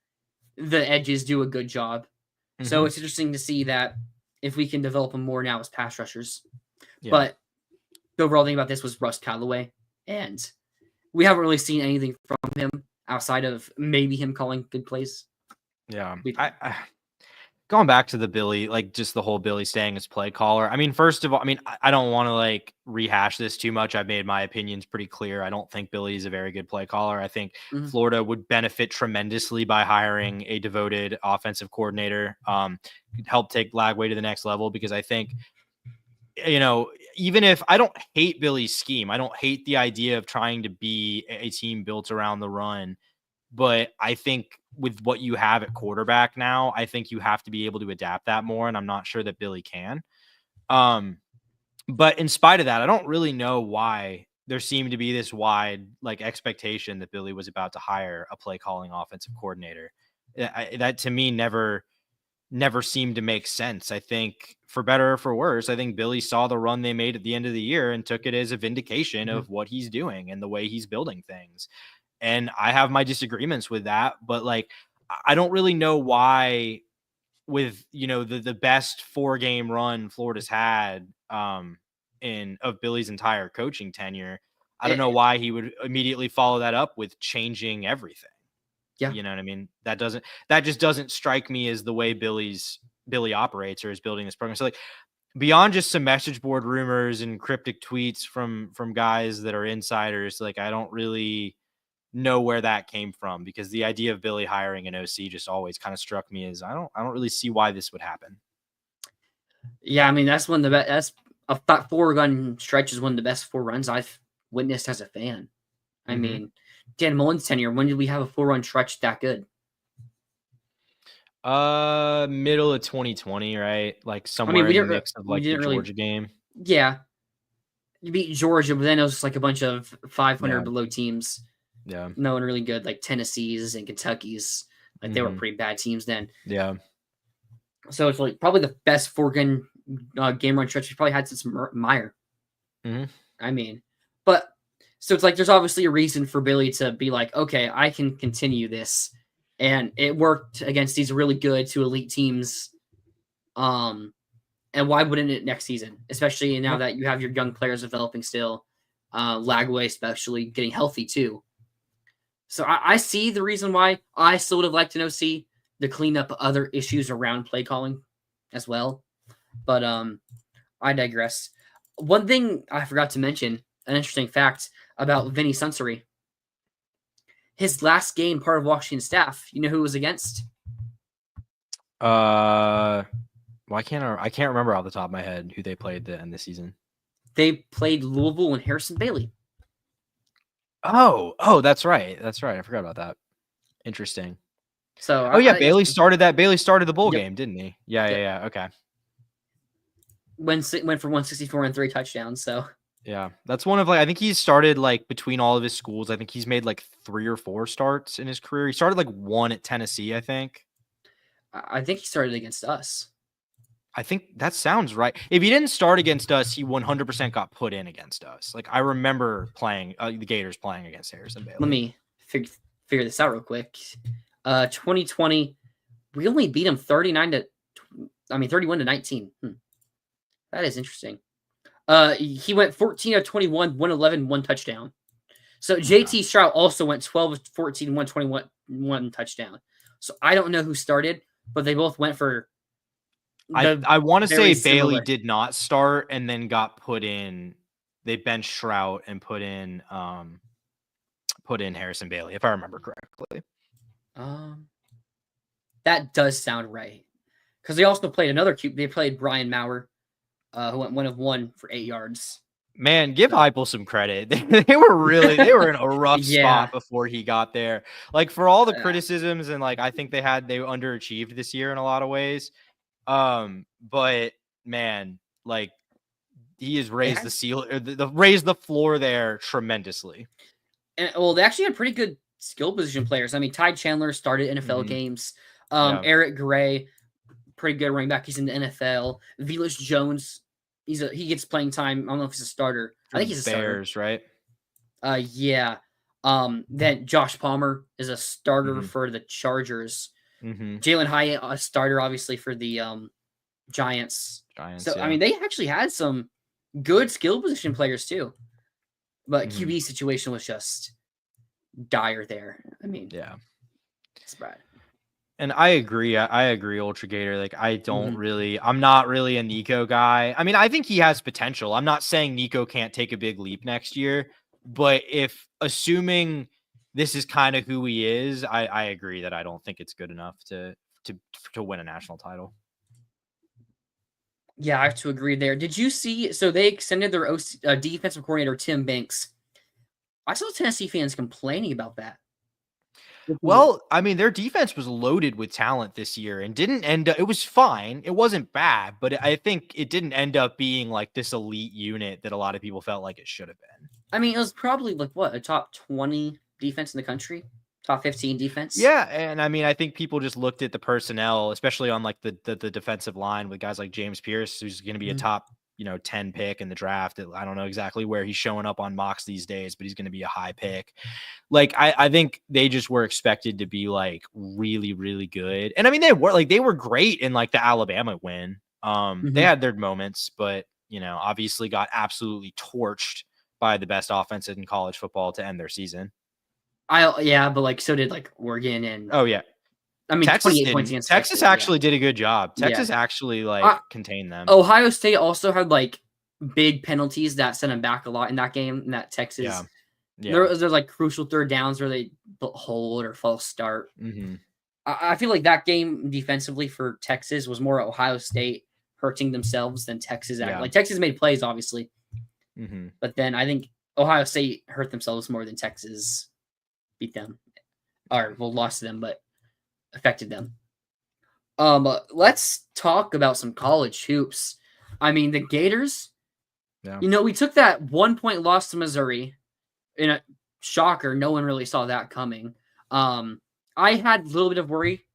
the edges do a good job. So it's interesting to see that if we can develop them more now as pass rushers. Yeah. But the overall thing about this was Russ Callaway, and we haven't really seen anything from him outside of maybe him calling good plays. Yeah. Going back to the Billy, like just the whole Billy staying as play caller. I mean, first of all, I mean, I don't want to like rehash this too much. I've made my opinions pretty clear. I don't think Billy is a very good play caller. I think Florida would benefit tremendously by hiring a devoted offensive coordinator, help take Lagway to the next level, because I think, even if I don't hate Billy's scheme, I don't hate the idea of trying to be a team built around the run. But I think with what you have at quarterback now, I think you have to be able to adapt that more. And I'm not sure that Billy can. But in spite of that, I don't really know why there seemed to be this wide like expectation that Billy was about to hire a play calling offensive coordinator. That to me never seemed to make sense. I think for better or for worse, I think Billy saw the run they made at the end of the year and took it as a vindication of what he's doing and the way he's building things. And I have my disagreements with that, but like, I don't really know why with, the best 4-game run Florida's had of Billy's entire coaching tenure. I don't know why he would immediately follow that up with changing everything. Yeah. You know what I mean? That just doesn't strike me as the way Billy operates or is building this program. So like beyond just some message board rumors and cryptic tweets from guys that are insiders, like I don't really know where that came from, because the idea of Billy hiring an OC just always kind of struck me as I don't really see why this would happen. Yeah, I mean that's one of the best. That's a 4-run stretch is one of the best 4 runs I've witnessed as a fan. I mean, Dan Mullen's tenure. When did we have a 4-run stretch that good? Middle of 2020, right? Like somewhere in the mix of like the Georgia game. Yeah, you beat Georgia, but then it was just like a bunch of 500 below teams. Yeah. No one really good, like Tennessee's and Kentucky's. Like they were pretty bad teams then. Yeah. So it's like probably the best 4-game game run stretch we probably had since Meyer. I mean, but so it's like there's obviously a reason for Billy to be like, okay, I can continue this, and it worked against these really good to elite teams. And why wouldn't it next season? Especially now that you have your young players developing still, Lagway especially getting healthy too. So I see the reason why. I still would have liked an OC to clean up other issues around play calling as well. But I digress. One thing I forgot to mention, an interesting fact about Vinny Sunseri. His last game, part of Washington staff, you know who it was against? Well, I can't remember off the top of my head who they played to end the season. They played Louisville and Harrison Bailey. Oh, that's right. I forgot about that. Interesting. So, Bailey started that. Bailey started the bowl game, didn't he? Yeah. Okay. Went for 164 and 3 touchdowns. So, Yeah, that's one of like I think he's started like between all of his schools. I think he's made like 3 or 4 starts in his career. He started like 1 at Tennessee, I think. I think he started against us. I think that sounds right. If he didn't start against us, he 100% got put in against us. Like I remember playing the Gators playing against Harrison Bailey. Let me figure this out real quick. 2020, we only beat him 31 to 19. That is interesting. He went 14 of 21, 111, 1 touchdown. So JT Stroud also went 12 of 14, 121, 1 touchdown. So I don't know who started, but they both went for. I want to say similar. Bailey did not start and then got put in. They benched Stroud and put in Harrison Bailey, if I remember correctly. That does sound right. Because they also played another cube. They played Brian Maurer, who went 1 of 1 for 8 yards. Man, give Heupel some credit. They were in a rough spot before he got there. Like for all the criticisms and like I think they underachieved this year in a lot of ways. But man, like he has raised raised the floor there tremendously. And well, they actually had pretty good skill position players. I mean, Ty Chandler started NFL games. Eric Gray, pretty good running back. He's in the NFL. Velus Jones, he gets playing time. I don't know if he's a starter. I think he's a Bears, starter. Right? Yeah. Then Josh Palmer is a starter for the Chargers. Jalen Hyatt, a starter, obviously, for the Giants. So, I mean, they actually had some good skill position players, too. But QB situation was just dire there. I mean, it's bad. And I agree. I agree, Ultra Gator. Like, I'm not really a Nico guy. I mean, I think he has potential. I'm not saying Nico can't take a big leap next year, but assuming this is kind of who he is, I agree that I don't think it's good enough to win a national title. Yeah, I have to agree there. Did you see? So they extended their defensive coordinator, Tim Banks. I saw Tennessee fans complaining about that. Well, I mean, their defense was loaded with talent this year and didn't end up. It was fine. It wasn't bad, but I think it didn't end up being like this elite unit that a lot of people felt like it should have been. I mean, it was probably like a top 20 defense in the country, top 15 defense. Yeah, and I mean, I think people just looked at the personnel, especially on like the defensive line with guys like James Pierce, who's going to be a top 10 pick in the draft. I don't know exactly where he's showing up on mocks these days, but he's going to be a high pick. Like, I think they just were expected to be like really, really good. And I mean, they were great in like the Alabama win. They had their moments, but obviously got absolutely torched by the best offense in college football to end their season. But like so did like Oregon and I mean, Texas 28 points against Texas actually did a good job. Texas actually contained them. Ohio State also had like big penalties that sent them back a lot in that game. In that Texas, there's like crucial third downs where they hold or false start. I feel like that game defensively for Texas was more Ohio State hurting themselves than Texas. Like Texas made plays, obviously, but then I think Ohio State hurt themselves more than Texas beat them, or lost to them, but affected them. Let's talk about some college hoops. I mean, the Gators. We took that 1-point loss to Missouri in a shocker. No one really saw that coming. I had a little bit of worry.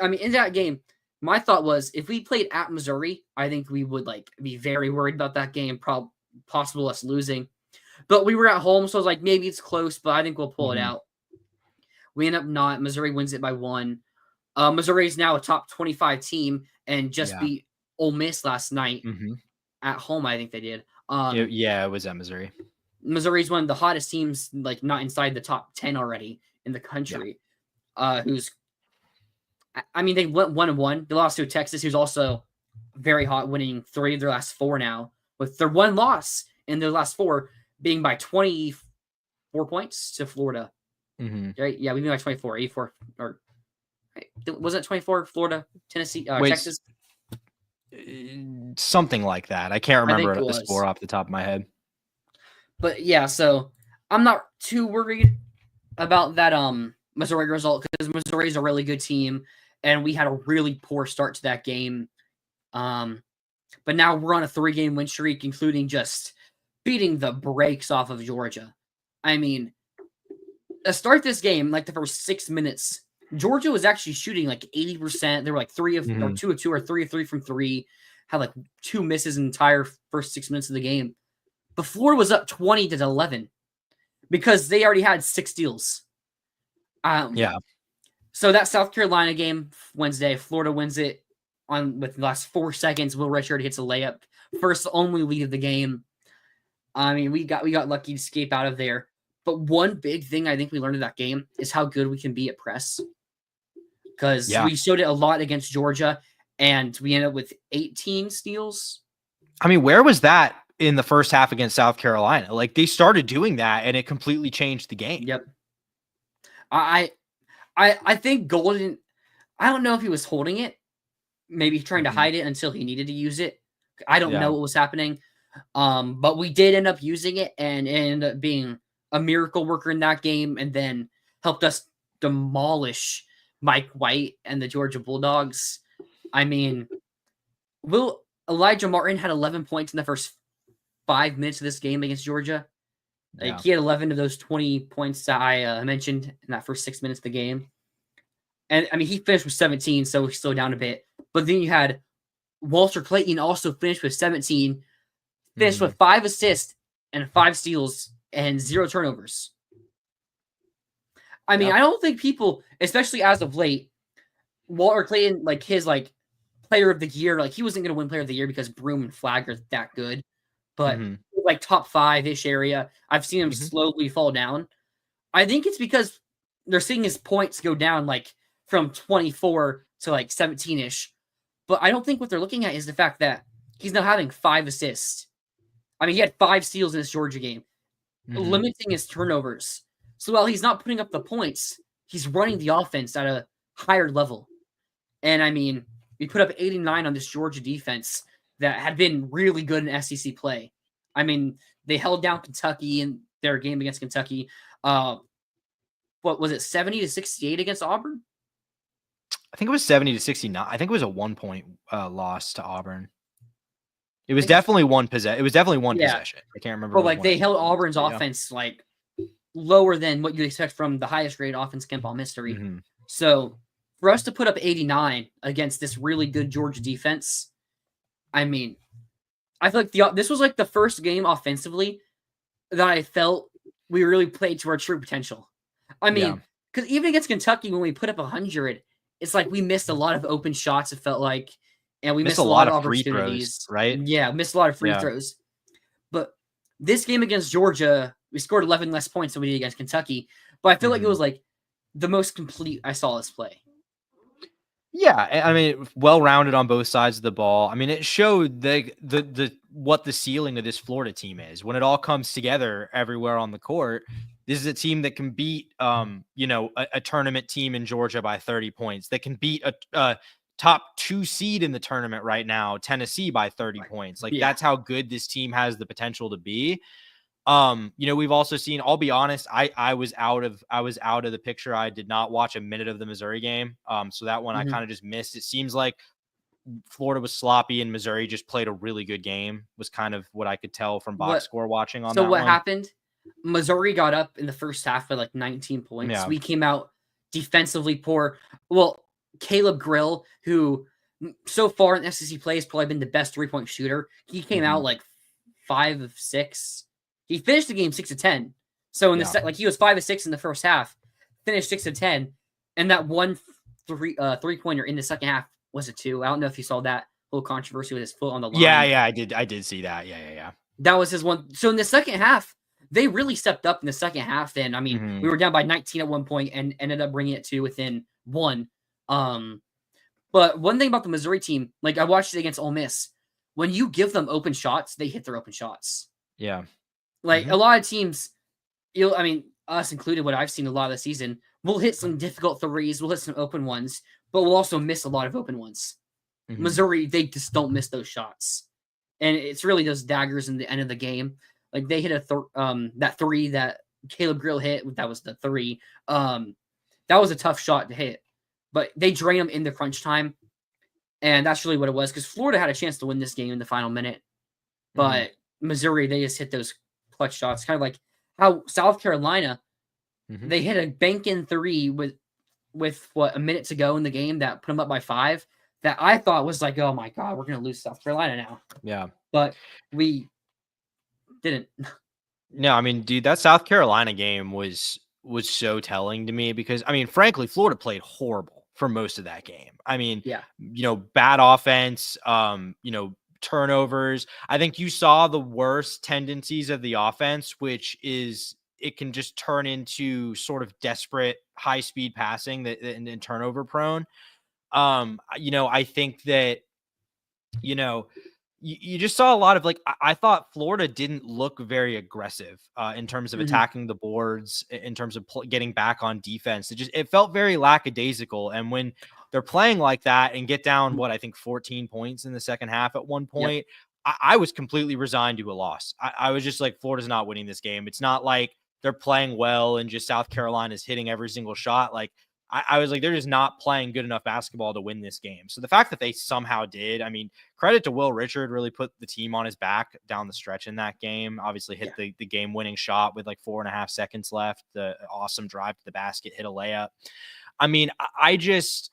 I mean, in that game, my thought was if we played at Missouri, I think we would like be very worried about that game, possible us losing. But we were at home, so I was like, maybe it's close, but I think we'll pull it out. We end up not. Missouri wins it by 1. Missouri is now a top 25 team and just beat Ole Miss last night at home. I think they did. It was at Missouri. Missouri is one of the hottest teams, like not inside the top 10 already in the country. I mean, they went 1-1. They lost to Texas, who's also very hot, winning 3 of their last 4 now, with their 1 loss in their last 4 being by 24 points to Florida. Right? Yeah, we beat by 24, 84, or was it 24? Florida, Tennessee, Texas, something like that. I can't remember the score off the top of my head. But yeah, so I'm not too worried about that Missouri result because Missouri is a really good team, and we had a really poor start to that game. But now we're on a 3-game win streak, including just beating the brakes off of Georgia. I mean, to start this game, like the first 6 minutes, Georgia was actually shooting like 80%. They were like 2 of 2 or 3 of 3 from 3. Had like 2 misses in the entire first 6 minutes of the game. But Florida was up 20-11 because they already had 6 steals. Yeah. So that South Carolina game Wednesday, Florida wins it with the last 4 seconds. Will Redshirt hits a layup, first only lead of the game. I mean, we got lucky to escape out of there. But one big thing I think we learned in that game is how good we can be at press. Because we showed it a lot against Georgia, and we ended up with 18 steals. I mean, where was that in the first half against South Carolina? Like, they started doing that, and it completely changed the game. Yep. I think Golden, I don't know if he was holding it, maybe trying to hide it until he needed to use it. I don't know what was happening. But we did end up using it, and it ended up being a miracle worker in that game, and then helped us demolish Mike White and the Georgia Bulldogs. I mean, Elijah Martin had 11 points in the first 5 minutes of this game against Georgia. Like, he had 11 of those 20 points that I mentioned in that first 6 minutes of the game. And, I mean, he finished with 17, so he slowed down a bit. But then you had Walter Clayton also finished with 17, finished with 5 assists and 5 steals and 0 turnovers. I mean, I don't think people, especially as of late, Walter Clayton, like, his, like, player of the year, like, he wasn't going to win player of the year because Broom and Flagg are that good. But, like, top 5-ish area, I've seen him slowly fall down. I think it's because they're seeing his points go down, like, from 24 to, like, 17-ish. But I don't think what they're looking at is the fact that he's now having 5 assists. I mean, he had 5 steals in this Georgia game, limiting his turnovers. So while he's not putting up the points, he's running the offense at a higher level. And, I mean, we put up 89 on this Georgia defense that had been really good in SEC play. I mean, they held down Kentucky in their game against Kentucky. What was it, 70-68 against Auburn? I think it was 70-69. I think it was a 1-point loss to Auburn. It was definitely one possession. It was definitely one possession. I can't remember. But, like, they held Auburn's offense, like, lower than what you'd expect from the highest grade offense in KenPom history. So, for us to put up 89 against this really good Georgia defense, I mean, I feel like this was like the first game offensively that I felt we really played to our true potential. I mean, because even against Kentucky, when we put up 100, it's like we missed a lot of open shots, it felt like, and we missed a lot of free opportunities. throws, right? Yeah, missed a lot of free throws. But this game against Georgia, we scored 11 less points than we did against Kentucky. But I feel like it was like the most complete I saw us play. Yeah, I mean, well-rounded on both sides of the ball. I mean, it showed what the ceiling of this Florida team is. When it all comes together everywhere on the court, this is a team that can beat, a tournament team in Georgia by 30 points. That can beat a top 2 seed in the tournament right now, Tennessee, by 30 points. Like, that's how good this team has the potential to be. We've also seen, I'll be honest, I was out of the picture. I did not watch a minute of the Missouri game. So that one I kind of just missed. It seems like Florida was sloppy and Missouri just played a really good game, was kind of what I could tell from box score watching on that. So what happened? Missouri got up in the first half by like 19 points. Yeah. We came out defensively poor. Well, Caleb Grill, who so far in SEC play has probably been the best 3-point shooter. He came out like 5 of 6. He finished the game 6 of 10. So in the he was 5 of 6 in the first half, finished 6 of 10, and that one 3-pointer in the second half was a 2. I don't know if you saw that little controversy with his foot on the line. Yeah, I did see that. Yeah. That was his one. So in the second half, they really stepped up in the second half. And I mean, we were down by 19 at one point and ended up bringing it to within 1. But one thing about the Missouri team, like I watched it against Ole Miss, when you give them open shots, they hit their open shots. Yeah. Like a lot of teams, us included, what I've seen a lot of the season, we'll hit some difficult threes, we'll hit some open ones, but we'll also miss a lot of open ones. Missouri, they just don't miss those shots. And it's really those daggers in the end of the game. Like they hit that 3 that Caleb Grill hit, that was the 3. That was a tough shot to hit. But they drain them in the crunch time. And that's really what it was, because Florida had a chance to win this game in the final minute. But Missouri, they just hit those clutch shots. Kind of like how South Carolina, they hit a bank in 3 with what, a minute to go in the game that put them up by 5. That I thought was like, oh my God, we're going to lose South Carolina now. Yeah. But we didn't. No, I mean, dude, that South Carolina game was so telling to me because, I mean, frankly, Florida played horrible for most of that game. I mean, Yeah. Bad offense, turnovers. I think you saw the worst tendencies of the offense, which is it can just turn into sort of desperate high-speed passing and turnover prone. I think that, you just saw a lot of I thought Florida didn't look very aggressive in terms of attacking the boards, in terms of getting back on defense. It felt very lackadaisical. And when they're playing like that and get down, I think 14 points in the second half at one point, I was completely resigned to a loss. I was just like, Florida's not winning this game. It's not like they're playing well and just South Carolina's hitting every single shot. Like, I was like, they're just not playing good enough basketball to win this game. So the fact that they somehow did, I mean, credit to Will Richard, really put the team on his back down the stretch in that game. Obviously hit the game-winning shot with like 4.5 seconds left. The awesome drive to the basket, hit a layup. I mean, I just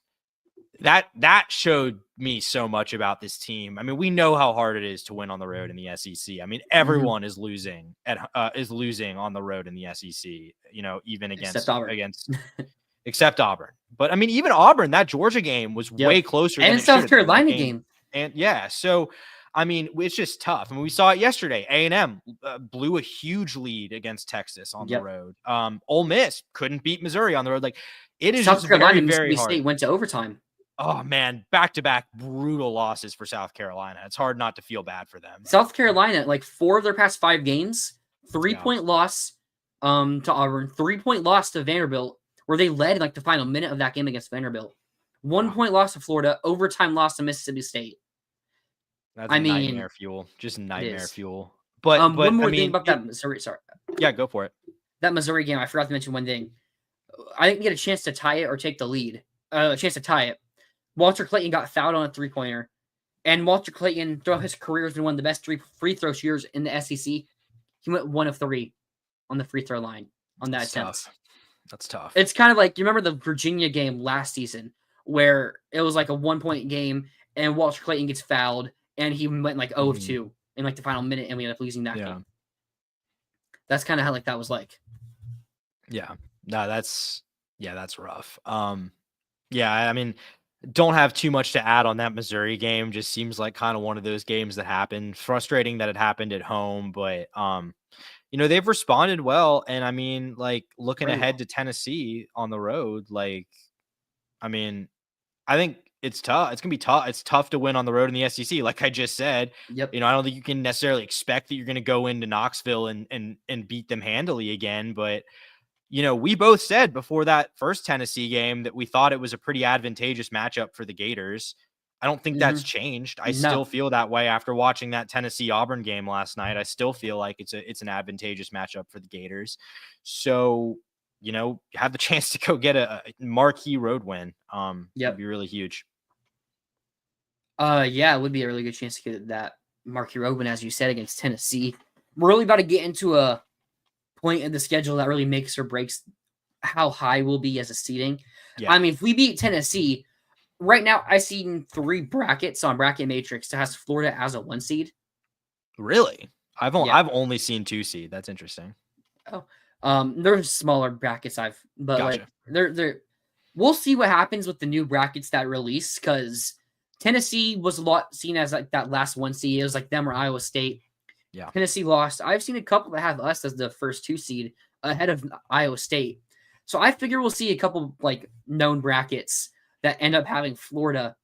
that showed me so much about this team. I mean, we know how hard it is to win on the road in the SEC. I mean, everyone is losing on the road in the SEC. Even except Auburn. But I mean, even Auburn, that Georgia game was way closer and than South Carolina game. And so I mean, it's just tough. I mean, we saw it yesterday. A&M blew a huge lead against Texas on the road. Ole Miss couldn't beat Missouri on the road. Like, it is South Carolina, very, very hard. State went to overtime. Oh man, back-to-back brutal losses for South Carolina. It's hard not to feel bad for them. South Carolina, like 4 of their past 5 games, 3-point loss to Auburn, 3-point loss to Vanderbilt, where they led in like the final minute of that game against Vanderbilt. 1-point loss to Florida, overtime loss to Mississippi State. That's nightmare fuel. Just nightmare fuel. But one more thing about that Missouri. Sorry. Yeah, go for it. That Missouri game, I forgot to mention one thing. I didn't get a chance to tie it or take the lead. A chance to tie it. Walter Clayton got fouled on a 3-pointer. And Walter Clayton, throughout his career, has been one of the best free throw shooters in the SEC. He went 1 of 3 on the free throw line on that attempt. That's tough. It's kind of like, you remember the Virginia game last season where it was like a 1-point game and Walter Clayton gets fouled and he went like 0 of 2 in like the final minute and we ended up losing that game. That's kind of how like that was like. Yeah. No, that's rough. I mean, don't have too much to add on that Missouri game. Just seems like kind of one of those games that happened. Frustrating that it happened at home, but they've responded well. And I mean, like, looking ahead to Tennessee on the road, like, I mean, I think it's tough. It's going to be tough. It's tough to win on the road in the SEC. Like I just said, I don't think you can necessarily expect that you're going to go into Knoxville and beat them handily again. But, we both said before that first Tennessee game that we thought it was a pretty advantageous matchup for the Gators. I don't think that's changed. I still feel that way after watching that Tennessee Auburn game last night. I still feel like it's an advantageous matchup for the Gators. So, have the chance to go get a marquee road win. It'd be really huge. It would be a really good chance to get that marquee road win, as you said, against Tennessee. We're really about to get into a point in the schedule that really makes or breaks how high we'll be as a seeding. I mean, if we beat Tennessee, right now I see 3 brackets on Bracket Matrix that has Florida as a 1 seed. Really? I've only seen 2 seed. That's interesting. Oh, there's smaller brackets but gotcha. Like they're we'll see what happens with the new brackets that release, because Tennessee was a lot seen as like that last 1 seed. It was like them or Iowa State. Yeah. Tennessee lost. I've seen a couple that have us as the first 2 seed ahead of Iowa State. So I figure we'll see a couple like known brackets that end up having Florida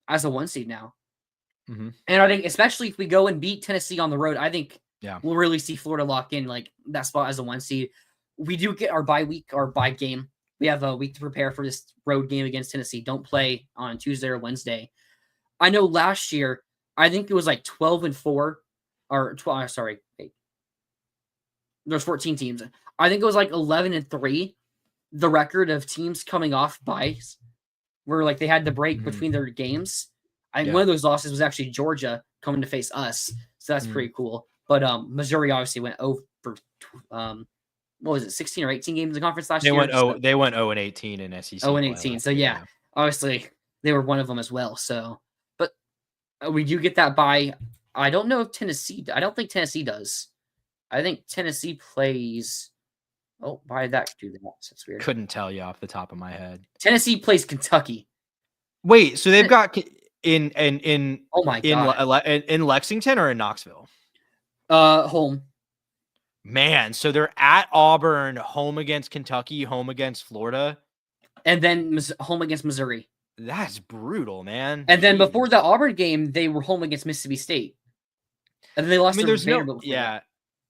as a 1 seed now. And I think especially if we go and beat Tennessee on the road, I think we'll really see Florida lock in like that spot as a 1 seed. We do get our bye game. We have a week to prepare for this road game against Tennessee. Don't play on Tuesday or Wednesday. I know last year, I think it was like 12-4 or 12. Sorry. There's 14 teams. I think it was like 11-3. The record of teams coming off byes where like they had the break between their games. I think one of those losses was actually Georgia coming to face us. So that's pretty cool. But Missouri obviously went over what was it, 16 or 18 games in the conference last They year? went So, 0-18 in SEC 0-18. play So last year, yeah, obviously they were one of them as well. So, but we do get that bye. I don't know if Tennessee. I don't think Tennessee does. I think Tennessee plays. Oh, why did that do that? That's weird. Couldn't tell you off the top of my head. Tennessee plays Kentucky. Wait, so they've got in Oh my god. in Lexington or in Knoxville? Home. Man, so they're at Auburn, home against Kentucky, home against Florida. And then home against Missouri. That's brutal, man. And then Jeez. before the Auburn game, they were home against Mississippi State. And then they lost to Vanderbilt before that.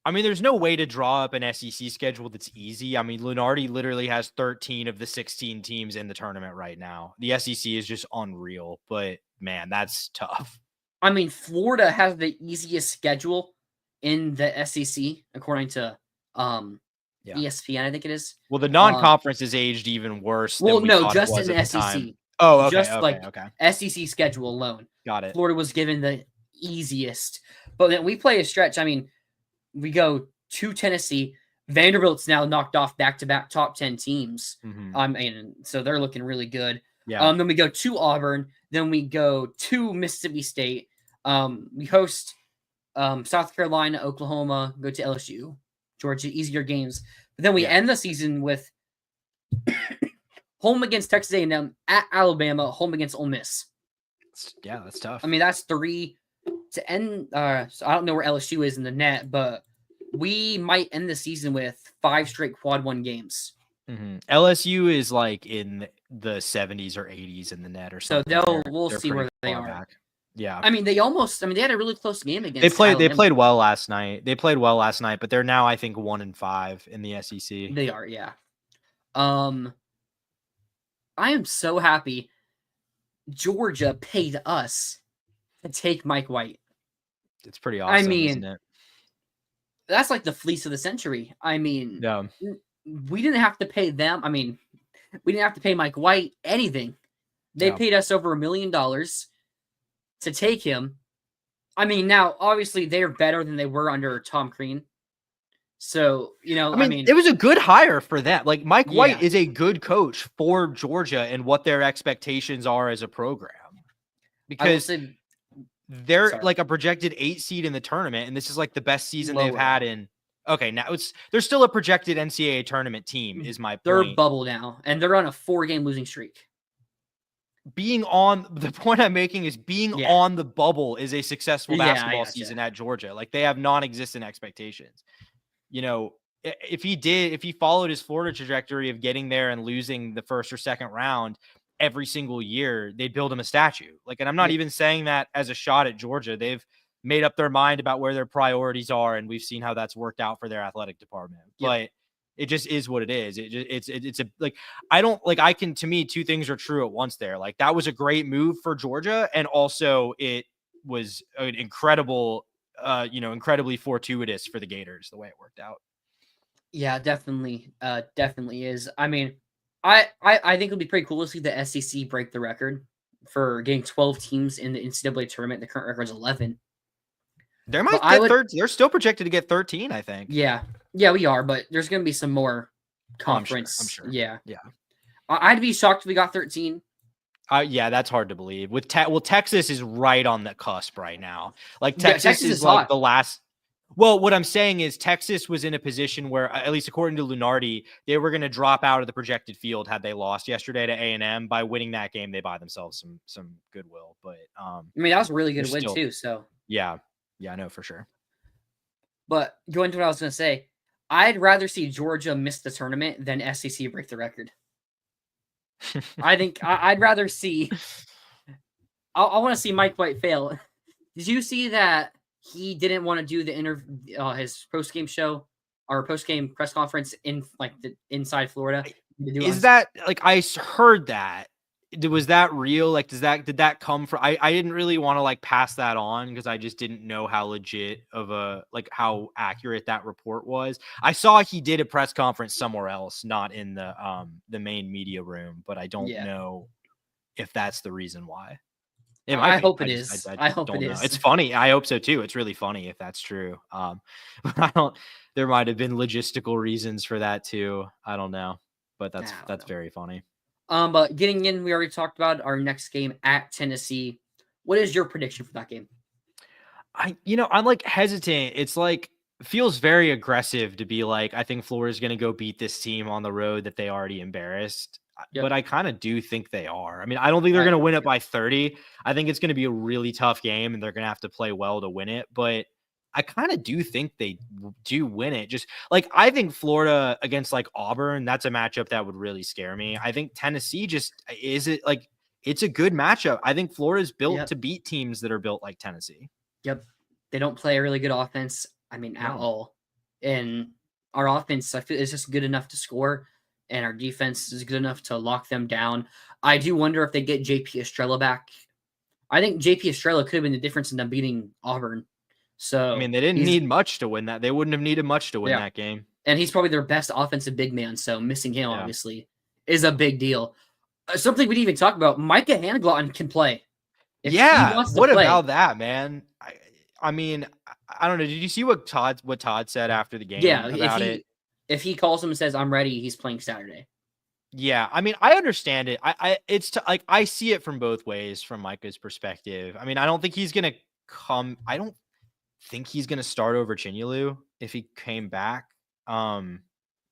I mean, there's no way to draw up an SEC schedule that's easy. I mean, Lunardi literally has 13 of the 16 teams in the tournament right now. The SEC is just unreal, but man, that's tough. I mean, Florida has the easiest schedule in the SEC, according to ESPN, I think it is. Well, the non-conference is aged even worse. Well, than no, just in the SEC. Time. Oh, okay, just okay. SEC schedule alone. Got it. Florida was given the easiest. But then we play a stretch. I mean, we go to Tennessee. Vanderbilt's now knocked off back-to-back top 10 teams. Mm-hmm. I mean, so they're looking really good. Yeah. Then we go to Auburn. Then we go to Mississippi State. We host South Carolina, Oklahoma, go to LSU, Georgia, easier games. But then we end the season with home against Texas A&M, at Alabama, home against Ole Miss. Yeah, that's tough. I mean, that's 3 to end. So I don't know where LSU is in the net, but we might end the season with 5 straight quad 1 games. Mm-hmm. LSU is like in the 70s or 80s in the net or something. So we'll see where they are. Back. Yeah. I mean, they had a really close game against They played well last night. But they're now, I think, 1-5 in the SEC. They are, yeah. I am so happy Georgia paid us to take Mike White. It's pretty awesome, isn't it? That's like the fleece of the century. I mean, yeah. We didn't have to pay them. I mean, we didn't have to pay Mike White anything. They paid us over $1 million to take him. I mean, now, obviously, they're better than they were under Tom Crean. So, I mean, it was a good hire for that. Like, Mike White is a good coach for Georgia and what their expectations are as a program. Because they're like a projected 8 seed in the tournament, and this is like the best season they've had in. Okay, now they're still a projected NCAA tournament team, is my point. They're bubble now, and they're on a 4-game losing streak. The point I'm making is being on the bubble is a successful basketball season at Georgia. Like, they have non-existent expectations. If he followed his Florida trajectory of getting there and losing the first or second round every single year, they'd build him a statue. Like, and I'm not even saying that as a shot at Georgia. They've made up their mind about where their priorities are, and we've seen how that's worked out for their athletic department. But it just is what it is. To me, 2 things are true at once there. Like, that was a great move for Georgia, and also it was an incredible, incredibly fortuitous for the Gators, the way it worked out. Yeah, definitely is. I mean, I think it'll be pretty cool to see the SEC break the record for getting 12 teams in the NCAA tournament. The current record is 11. They're still projected to get 13, I think. Yeah, we are, but there's going to be some more conference. I'm sure. Yeah. I'd be shocked if we got 13. Yeah, that's hard to believe. Texas is right on the cusp right now. Like, Texas is like hot. the last. Well, what I'm saying is Texas was in a position where, at least according to Lunardi, they were going to drop out of the projected field had they lost yesterday to A&M. By winning that game, they buy themselves some goodwill. But I mean, that was a really good win too. So yeah, I know for sure. But going to what I was going to say, I'd rather see Georgia miss the tournament than SEC break the record. I think I'd rather see. I want to see Mike White fail. Did you see that he didn't want to do the his post-game show or post-game press conference inside Florida? Is that like, I heard that? Was that real? Like, did that come from? I didn't really want to like pass that on because I just didn't know how legit of how accurate that report was. I saw he did a press conference somewhere else, not in the main media room, but I don't know if that's the reason why. It might I be. hope it is. I I hope it don't know. is. It's funny. I hope so too. It's really funny if that's true. But I don't. There might have been logistical reasons for that too. I don't know, but I don't that's know. very funny. But getting in, we already talked about our next game at Tennessee. What is your prediction for that game? I'm like hesitant. It's like feels very aggressive to be like, I think Florida's going to go beat this team on the road that they already embarrassed. But Yep. I kind of do think they are. I mean, I don't think they're I going to win it by 30. I think it's going to be a really tough game and they're going to have to play well to win it. But I kind of do think they do win it. Just like I think Florida against like Auburn, that's a matchup that would really scare me. I think Tennessee just is it like it's a good matchup. I think Florida's built Yep. to beat teams that are built like Tennessee. Yep. They don't play a really good offense. I mean, at No. all. And our offense, I feel, is just good enough to score, and our defense is good enough to lock them down. I do wonder if they get JP Estrella back. I think JP Estrella could have been the difference in them beating Auburn. I So mean, they didn't he's need much to win that. They wouldn't have needed much to win yeah, that game. and he's probably their best offensive big man. So missing him Yeah. obviously is a big deal. Something we didn't even talk about. Micah Handglotton can play if he Yeah. wants to What play. about that, man? I mean, I don't know. Did you see what Todd said after the game Yeah, about it? if he calls him and says I'm ready, he's playing Saturday. Yeah, I mean, I understand it. Like I see it from both ways from Micah's perspective. I mean, I don't think he's gonna come. I don't think he's gonna start over Chinyalu if he came back.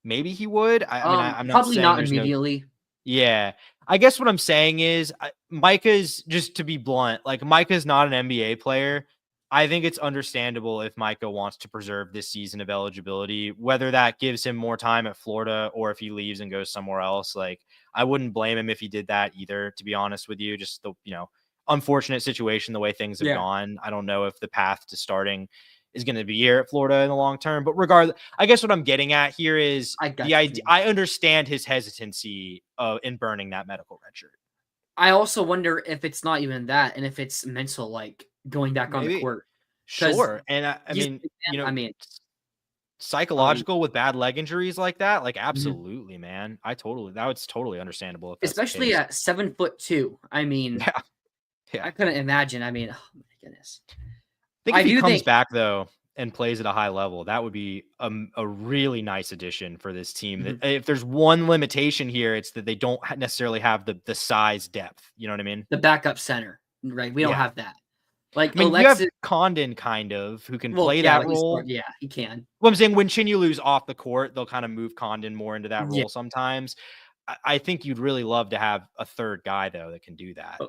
Maybe he would. I'm not Probably saying not there's no. immediately. Yeah. I guess what I'm saying is Micah's, just to be blunt, like Micah's not an NBA player. I think it's understandable if Micah wants to preserve this season of eligibility, whether that gives him more time at Florida or if he leaves and goes somewhere else. Like, I wouldn't blame him if he did that either, to be honest with you. Just the, unfortunate situation, the way things have gone. I don't know if the path to starting is going to be here at Florida in the long term, but regardless, I guess what I'm getting at here is the idea. I understand his hesitancy in burning that medical red shirt. I also wonder if it's not even that, and if it's mental, like going back on the court. Sure, and I mean, psychological with bad leg injuries like that, like absolutely, man. That's totally understandable if that's especially the case. at 7'2". I mean, yeah. I couldn't imagine. I mean, oh my goodness. I think if he comes back though and plays at a high level, that would be a really nice addition for this team. If there's one limitation here, it's that they don't necessarily have the size depth. You know what I mean? The backup center, right? We don't have that. Like, I mean, Alexis, you have Condon kind of who can play that role. Yeah, he can. Well, I'm saying when Chinyalu's off the court, they'll kind of move Condon more into that role sometimes. I think you'd really love to have a third guy though that can do that.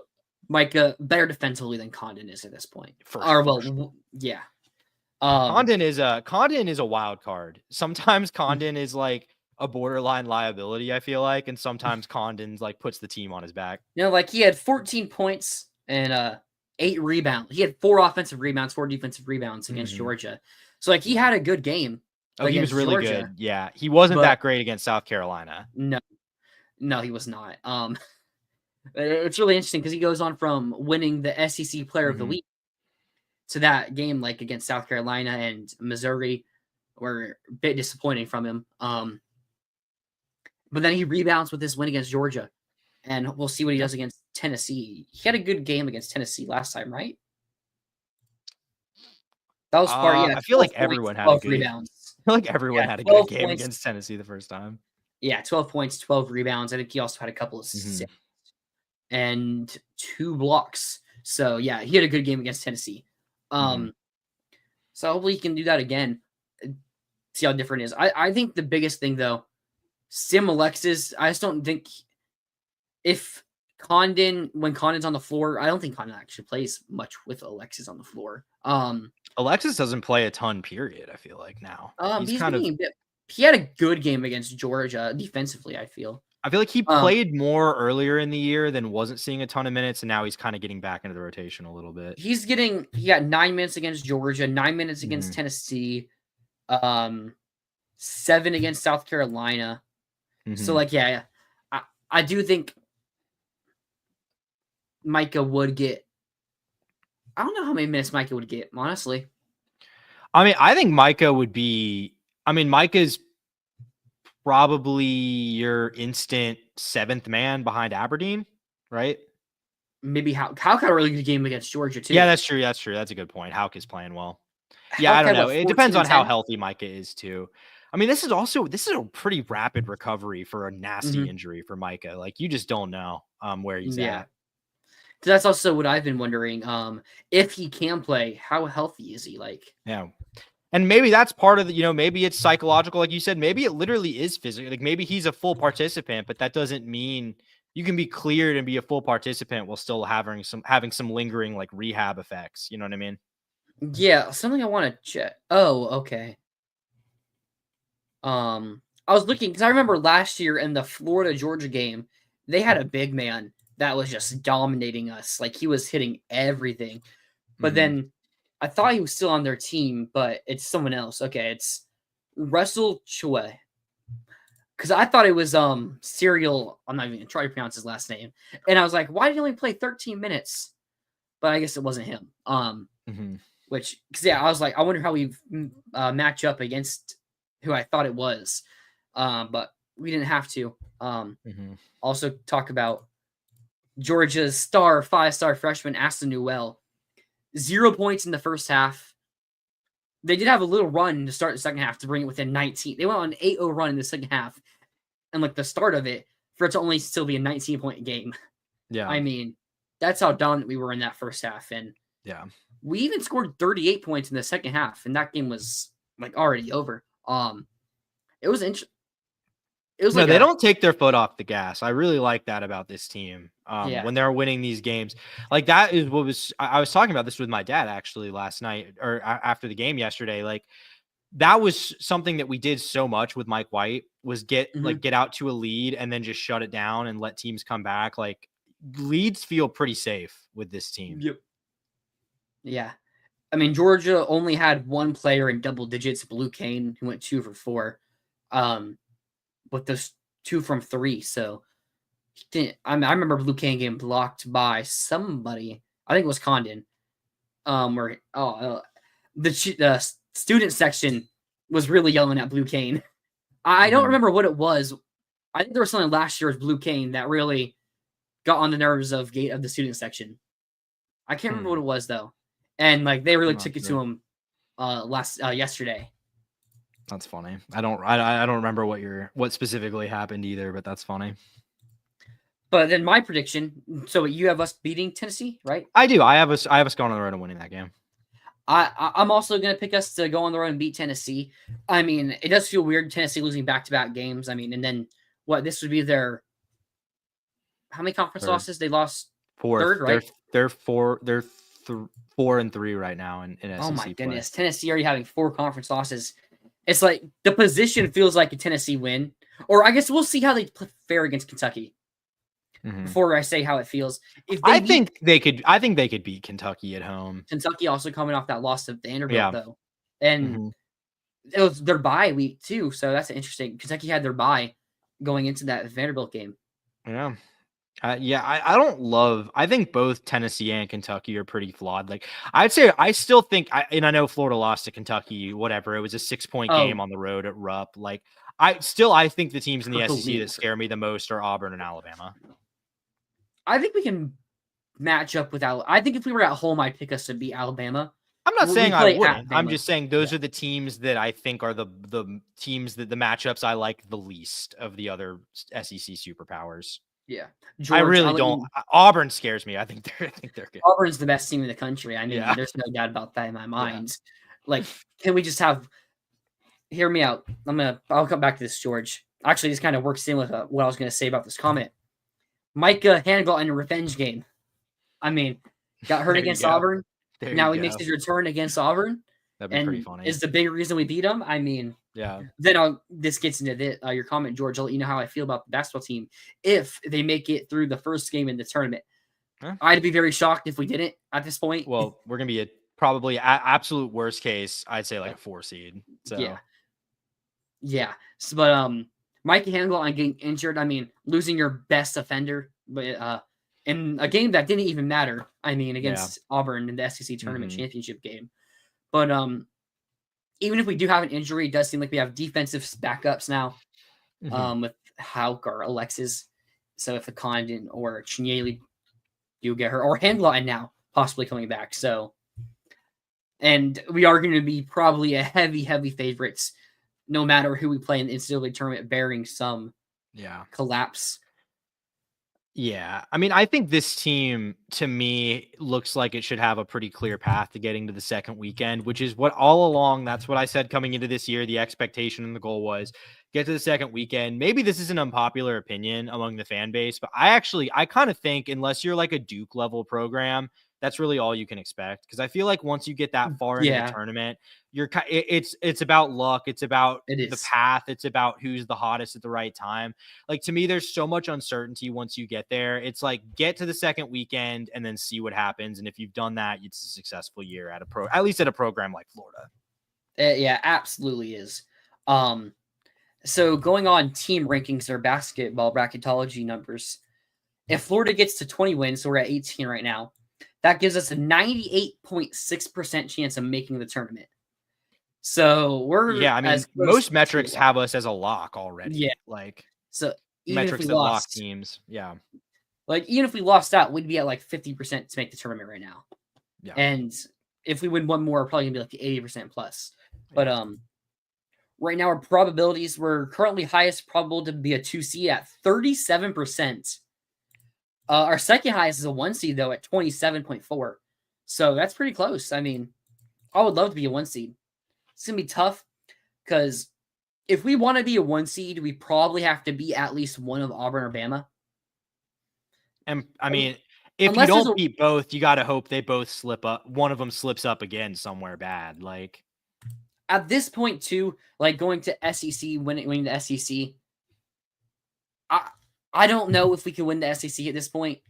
Micah better defensively than Condon is at this point. Yeah. Condon is a wild card. Sometimes Condon is like a borderline liability, I feel like, and sometimes Condon's like puts the team on his back. Like he had 14 points and 8 rebounds. He had 4 offensive rebounds, 4 defensive rebounds against Georgia. So like he had a good game. Oh, he was really good. Yeah, he wasn't that great against South Carolina. No, he was not. It's really interesting because he goes on from winning the SEC Player of the Week to that game like against South Carolina and Missouri were a bit disappointing from him. But then he rebounds with this win against Georgia, and we'll see what he does against Tennessee. He had a good game against Tennessee last time, right? That was I feel like everyone had a good rebounds. I feel like everyone had a good game against Tennessee the first time. Yeah, 12 points, 12 rebounds. I think he also had a couple of assists and 2 blocks. So yeah, he had a good game against Tennessee. So hopefully he can do that again. See how different it is. I think the biggest thing though, Sim Alexis, I just don't think when Condon's on the floor, I don't think Condon actually plays much with Alexis on the floor. Alexis doesn't play a ton, period, I feel like now. He had a good game against Georgia defensively, I feel like he played more earlier in the year than wasn't seeing a ton of minutes, and now he's kind of getting back into the rotation a little bit. He got 9 minutes against Georgia, 9 minutes against Tennessee, 7 against South Carolina. So like, I do think Micah would get. I don't know how many minutes Micah would get, honestly. I mean, I think Micah would be. I mean, Micah's probably your instant 7th man behind Aberdeen, right? maybe Houck had a really good game against Georgia too. Yeah, that's true. That's true. That's a good point. Houck is playing well. Yeah, I Houck don't had know. what, It 14 depends and on how 10? healthy Micah is too. I mean, this is a pretty rapid recovery for a nasty Mm-hmm. injury for Micah. Like you just don't know where he's Yeah. at. That's also what I've been wondering. If he can play, how healthy is he? Like, Yeah. And maybe that's part of the, maybe it's psychological, like you said, maybe it literally is physical. Like maybe he's a full participant, but that doesn't mean you can be cleared and be a full participant while still having some lingering like rehab effects. You know what I mean? yeah, something I want to check. Oh, okay. I was looking because I remember last year in the Florida Georgia game, they had a big man that was just dominating us. Like he was hitting everything. But Mm-hmm. then I thought he was still on their team, but it's someone else. Okay, it's Russell Chue. Because I thought it was Serial. I'm not even gonna try to pronounce his last name. And I was like, why did he only play 13 minutes? But I guess it wasn't him. Mm-hmm. Which, because yeah, I was like, I wonder how we match up against who I thought it was. But we didn't have to. Mm-hmm. Also talk about Georgia's star 5-star freshman Aston Newell. 0 points in the first half. They did have a little run to start the second half to bring it within 19. They went on an 8-0 run in the second half, and like the start of it for it to only still be a 19-point game. Yeah. I mean, that's how dominant we were in that first half, and Yeah. we even scored 38 points in the second half, and that game was like already over. It was interesting. It was No, like they a don't take their foot off the gas. I really like that about this team. yeah. When they're winning these games, like that is what was. I was talking about this with my dad actually last night or after the game yesterday. Like that was something that we did so much with Mike White was get Mhm. out to a lead and then just shut it down and let teams come back. Like leads feel pretty safe with this team. Yep. Yeah. I mean, Georgia only had one player in double digits, Blue Kane, who went 2 for 4. With those 2 from 3. So he didn't. I remember Blue Kane getting blocked by somebody. I think it was Condon. Where the student section was really yelling at Blue Kane. I don't Mhm. remember what it was. I think there was something last year with Blue Kane that really got on the nerves of the student section. I can't remember what it was though, and like they really I'm not took it to sure. him yesterday. That's funny. I don't remember what specifically happened either, but that's funny. But then my prediction. So you have us beating Tennessee, right? I do. I have us going on the road and winning that game. I'm also gonna pick us to go on the road and beat Tennessee. I mean, it does feel weird Tennessee losing back-to-back games. I mean, and then what? This would be their how many conference Third, losses? They lost fourth. third, right? They're 4-3 right now in Oh my SEC play. goodness, Tennessee already having 4 conference losses. It's like the position feels like a Tennessee win, or I guess we'll see how they fare against Kentucky Mhm. before I say how it feels. If they I beat think they could. I think they could beat Kentucky at home. Kentucky, also coming off that loss to Vanderbilt Yeah. though, and Hmm. it was their bye week too, so that's interesting. Kentucky had their bye going into that Vanderbilt game. Yeah. Yeah, I don't love. I think both Tennessee and Kentucky are pretty flawed. Like I'd say, I still think, and I know Florida lost to Kentucky. Whatever, it was a 6-point game Oh, on the road at Rupp. Like I think the teams in the SEC Holy that scare me the most are Auburn and Alabama. I think we can match up with I think if we were at home, I'd pick us to beat Alabama. I'm not We saying I play at wouldn't. I'm Bama. just saying Yeah, those are the teams that I think are the teams that the matchups I like the least of the other SEC superpowers. yeah. I George, really I'll let don't. you. Auburn scares me. I think they're good. Auburn's the best team in the country. I mean, Yeah. there's no doubt about that in my Yeah. mind. Like, can we just have? Hear me out. I'll come back to this, George. Actually, this kind of works in with what I was going to say about this comment. Micah Hannigal in a revenge game. I mean, got hurt There you against go. Auburn. There you Now he makes go. his return against Auburn, That'd be pretty and funny. is the big reason we beat them. I mean, Yeah. then this gets into your comment, George. I'll let you know how I feel about the basketball team if they make it through the first game in the tournament. Huh? I'd be very shocked if we didn't at this point. Well, we're gonna be probably absolute worst case. I'd say like a 4 seed. Yeah, So yeah. But Mikey Hannigal on getting injured. I mean, losing your best offender, but in a game that didn't even matter. I mean, yeah. against Auburn in the SEC tournament Hmm. championship game. But even if we do have an injury, it does seem like we have defensive backups now. Hmm. With Hauk or Alexis. So if the Condon or Chinyeli do get hurt, or Handlon now possibly coming back. So, and we are going to be probably a heavy favorites, no matter who we play in the NCAA tournament, bearing some collapse. Yeah. I mean, I think this team, to me, looks like it should have a pretty clear path to getting to the second weekend, which is what all along, that's what I said coming into this year. The expectation and the goal was get to the second weekend. Maybe this is an unpopular opinion among the fan base, but I kind of think unless you're like a Duke level program, that's really all you can expect. Because I feel like once you get that far into the tournament, it's about luck. It's about the path. It's about who's the hottest at the right time. Like, to me, there's so much uncertainty once you get there. It's like, get to the second weekend and then see what happens. And if you've done that, it's a successful year at least at a program like Florida. Yeah, absolutely is. So going on team rankings or basketball bracketology numbers, if Florida gets to 20 wins, so we're at 18 right now, that gives us a 98.6% chance of making the tournament. So most metrics have us as a lock already. Yeah. Like, so metrics that lock teams. Yeah. Like, even if we lost out, we'd be at like 50% to make the tournament right now. Yeah. And if we win one more, we're probably gonna be like 80% plus. But right now our probabilities, we're currently highest probable to be a 2 seed at 37%. Our second highest is a 1 seed, though, at 27.4. So that's pretty close. I mean, I would love to be a 1 seed. It's going to be tough because if we want to be a 1 seed, we probably have to be at least one of Auburn or Bama. And I mean, if you don't beat both, you got to hope they both slip up. One of them slips up again somewhere bad. Like, at this point, too, like going to SEC, winning the SEC, I don't know if we can win the SEC at this point.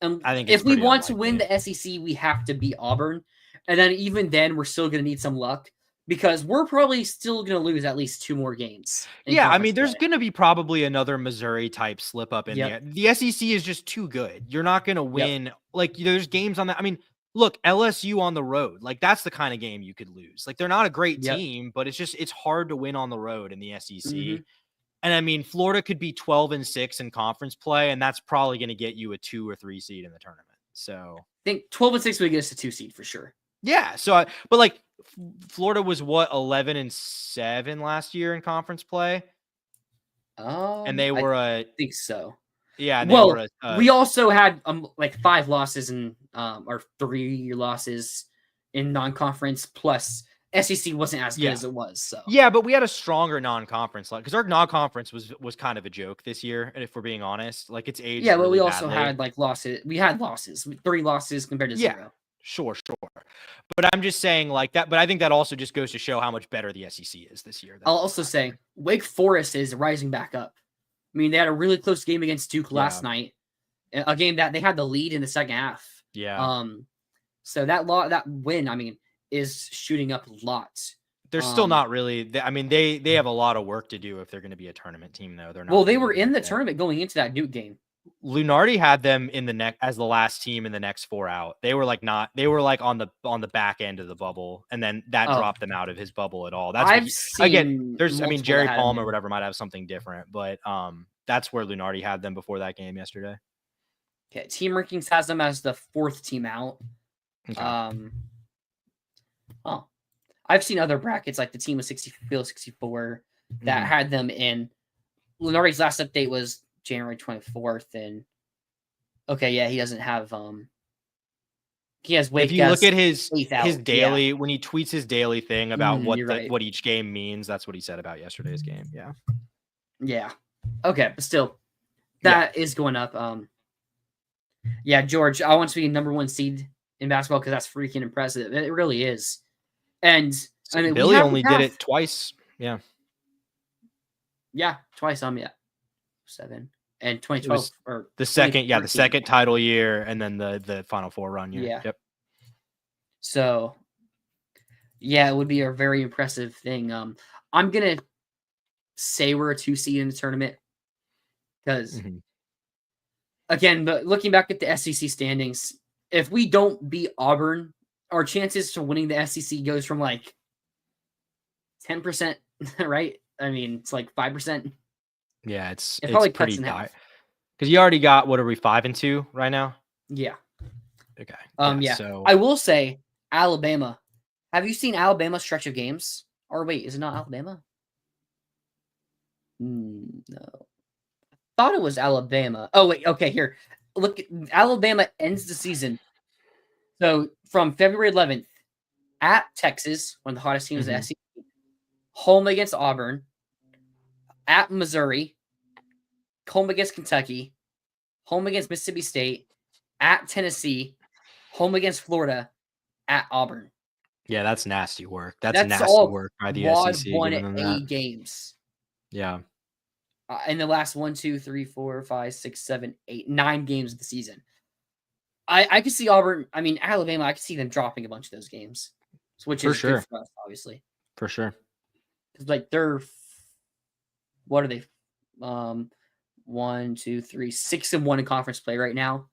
I think if we want to win the SEC, we have to beat Auburn. And then even then, we're still going to need some luck because we're probably still going to lose at least 2 more games. Yeah, I mean, there's going to be probably another Missouri-type slip-up in there. The SEC is just too good. You're not going to win. Like, there's games on that. I mean, look, LSU on the road. Like, that's the kind of game you could lose. Like, they're not a great team, but it's hard to win on the road in the SEC. Mm-hmm. And I mean, Florida could be 12-6 in conference play, and that's probably going to get you a 2 or 3 seed in the tournament. So I think 12-6 would get us a 2 seed for sure. Yeah. So, but like Florida was what 11-7 last year in conference play, and they were I think so. Yeah. Well, we also had like 5 losses and or 3 losses in non-conference plus. SEC wasn't as good as it was. So yeah, but we had a stronger non-conference because our non-conference was kind of a joke this year. And if we're being honest, like it's aged. Yeah, but we also had like losses. We had losses, 3 losses compared to 0. Sure. But I'm just saying like that. But I think that also just goes to show how much better the SEC is this year. I'll also say Wake Forest is rising back up. I mean, they had a really close game against Duke last night, a game that they had the lead in the second half. Yeah. So that win, I mean, is shooting up a lot. They're still not really. I mean, they have a lot of work to do if they're going to be a tournament team, though. They're not. Well, they were in the tournament going into that Duke game. Lunardi had them in the as the last team in the next 4 out. They were like on the back end of the bubble, and then that dropped them out of his bubble at all. That's Jerry Palm or whatever might have something different, but that's where Lunardi had them before that game yesterday. Okay, Team Rankings has them as the 4th team out. Okay. I've seen other brackets like the team of 64 that had them in. Lunardi's last update was January 24th, and he doesn't have he has Wake. If you look at his daily when he tweets his daily thing about what each game means, that's what he said about yesterday's game. Yeah. Okay, but still, that is going up. George, I want to be number 1 seed in basketball because that's freaking impressive. It really is. And I mean, Billy only did it twice. Yeah, twice. 7 and 2012 or the second. Yeah, the second title year, and then the Final Four run year. Yeah. Yep. So, it would be a very impressive thing. I'm gonna say we're a 2 seed in the tournament because, again, but looking back at the SEC standings, if we don't beat Auburn, our chances to winning the SEC goes from like 10%, right? I mean, it's like 5%. Yeah, it's probably pretty high because you already got what are we 5-2 right now? Yeah. Okay. Yeah. So I will say Alabama. Have you seen Alabama's stretch of games? Or wait, is it not Alabama? No. Thought it was Alabama. Oh wait, okay, here. Look, Alabama ends the season. So from February 11th at Texas, one of the hottest teams in the SEC, home against Auburn, at Missouri, home against Kentucky, home against Mississippi State, at Tennessee, home against Florida, at Auburn. yeah, that's nasty work. That's That's nasty all work by the quad SEC giving them that. 1A games. Yeah. In the last 1, 2, 3, 4, 5, 6, 7, 8, 9 games of the season. I could see Auburn. I mean, Alabama. I could see them dropping a bunch of those games, which For is sure. good for us, obviously. For sure. Because like they're, what are they? 1, 2, 3, 6-1 in conference play right now.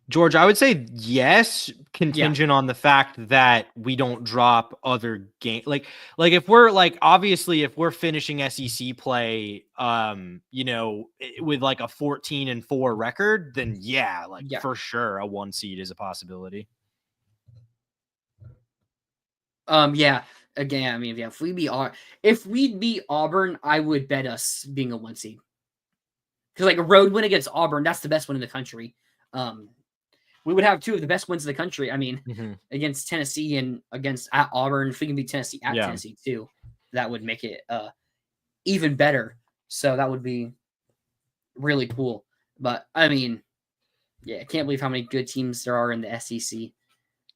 George, I would say yes, contingent on the fact that we don't drop other game. Like if we're like, obviously if we're finishing SEC play, with like a 14-4 record, then yeah, for sure a 1 seed is a possibility. Yeah. Again, I mean, yeah, if we beat Auburn, I would bet us being a 1 seed. Because like a road win against Auburn, that's the best win in the country. We would have 2 of the best wins in the country. I mean, against Tennessee and at Auburn. If we can beat Tennessee at Tennessee too, that would make it even better. So that would be really cool. But I mean, yeah, I can't believe how many good teams there are in the SEC.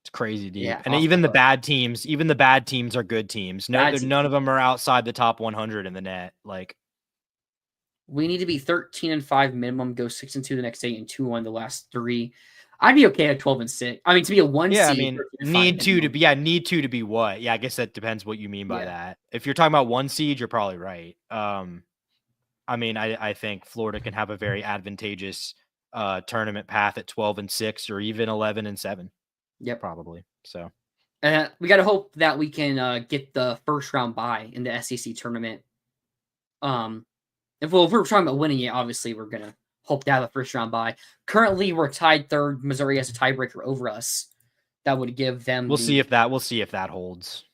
It's crazy deep. Yeah, and even the bad teams are good teams. None of them are outside the top 100 in the net. Like, we need to be 13-5 minimum, go 6-2 the next 8 and 2-1 the last 3. I'd be okay at 12-6. I mean, to be a 1 seed. I mean, need two to be what? Yeah, I guess that depends what you mean by that. If you're talking about 1 seed, you're probably right. I mean, I think Florida can have a very advantageous tournament path at 12-6 or even 11-7. Yep, probably. So, we got to hope that we can get the first round bye in the SEC tournament. If we're talking about winning it, obviously we're gonna hope to have a first round bye. Currently, we're tied third. Missouri has a tiebreaker over us. That would give them. We'll see if that holds.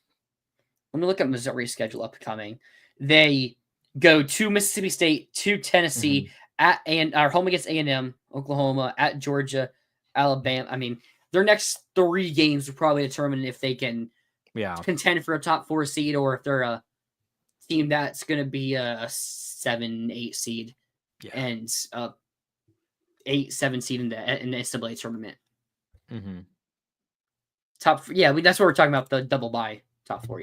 Let me look at Missouri's schedule upcoming. They go to Mississippi State, to Tennessee, our home against A&M, Oklahoma, at Georgia, Alabama. I mean, their next 3 games will probably determine if they can contend for a top 4 seed or if they're a team that's going to be a 7-8 seed and 8-7 seed in the NCAA tournament. That's what we're talking about, the double bye top 4.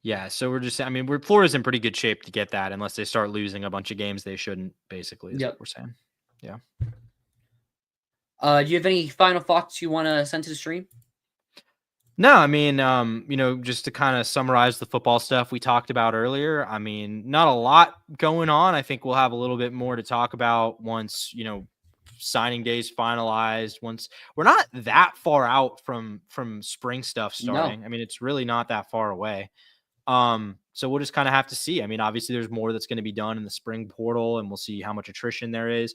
Yeah, so we're just, I mean, Florida's in pretty good shape to get that unless they start losing a bunch of games they shouldn't, basically, is what we're saying. Yeah. Do you have any final thoughts you want to send to the stream? No, I mean, just to kind of summarize the football stuff we talked about earlier, I mean, not a lot going on. I think we'll have a little bit more to talk about once, signing days finalized. Once we're not that far out from spring stuff starting. No. I mean, it's really not that far away. So we'll just kind of have to see. I mean, obviously there's more that's going to be done in the spring portal and we'll see how much attrition there is.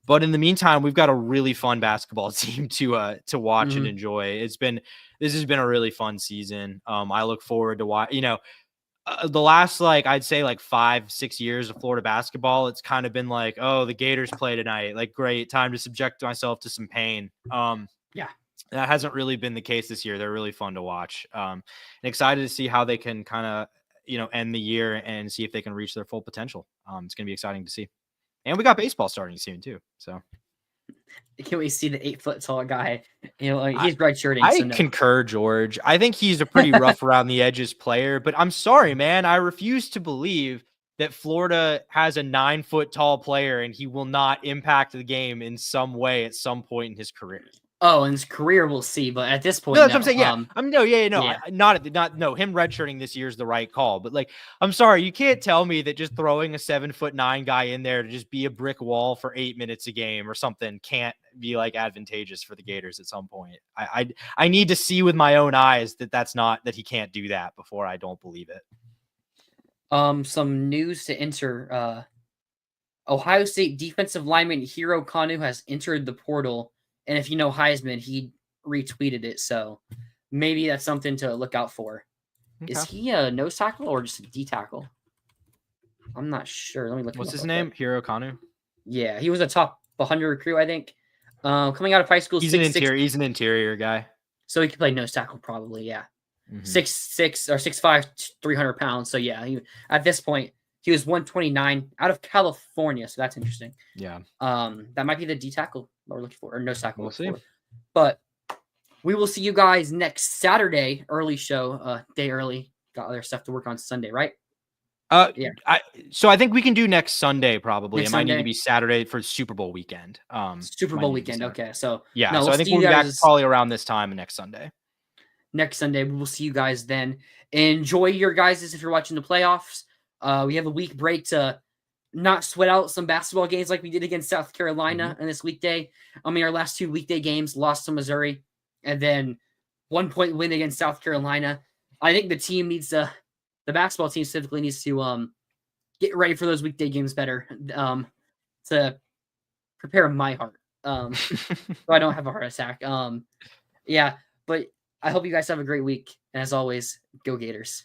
But in the meantime, we've got a really fun basketball team to watch and enjoy. This has been a really fun season. I look forward to watch, the last, I'd say 5-6 years of Florida basketball, it's kind of been like, oh, the Gators play tonight. Like, great, time to subject myself to some pain. That hasn't really been the case this year. They're really fun to watch. And excited to see how they can kind of, end the year and see if they can reach their full potential. It's going to be exciting to see. And we got baseball starting soon too. So can we see the 8-foot-tall guy? He's redshirting. I concur, George. I think he's a pretty rough around the edges player, but I'm sorry, man. I refuse to believe that Florida has a 9-foot-tall player and he will not impact the game in some way at some point in his career. Oh, in his career, we'll see. But at this point, no, that's what I'm saying. Yeah, him redshirting this year is the right call. But I'm sorry, you can't tell me that just throwing a 7'9" guy in there to just be a brick wall for 8 minutes a game or something can't be advantageous for the Gators at some point. I need to see with my own eyes that he can't do that before I don't believe it. Some news to enter. Ohio State defensive lineman Hiro Kanu has entered the portal, and if you know Heisman, he retweeted it, so maybe that's something to look out for. Okay. Is he a nose tackle or just a D tackle? I'm not sure. Let me look. What's his name? Hiro Kanu. Yeah, he was a top 100 recruit, I think. Coming out of high school, He's an interior guy, so he could play nose tackle probably. Yeah, Mhm. 6'6" or 6'5", 300 pounds. So yeah, at this point he was 129 out of California. So that's interesting. Yeah. That might be the D tackle that we're looking for, or nose tackle. We'll see. But we will see you guys next Saturday. Early show, day early. Got other stuff to work on Sunday, right? Yeah. So I think we can do next Sunday probably. Next it might need Sunday? to be Saturday for Super Bowl weekend. Super Bowl weekend. Okay, so yeah. no, So we'll I think see we'll you be back guys probably around this time next Sunday. Next Sunday, we will see you guys then. Enjoy your guys' if you're watching the playoffs. We have a week break to not sweat out some basketball games like we did against South Carolina in this weekday. I mean, our last 2 weekday games lost to Missouri, and then 1-point win against South Carolina. I think the team needs to, the basketball team specifically needs to get ready for those weekday games better to prepare my heart so I don't have a heart attack. Yeah, but I hope you guys have a great week. And as always, go Gators.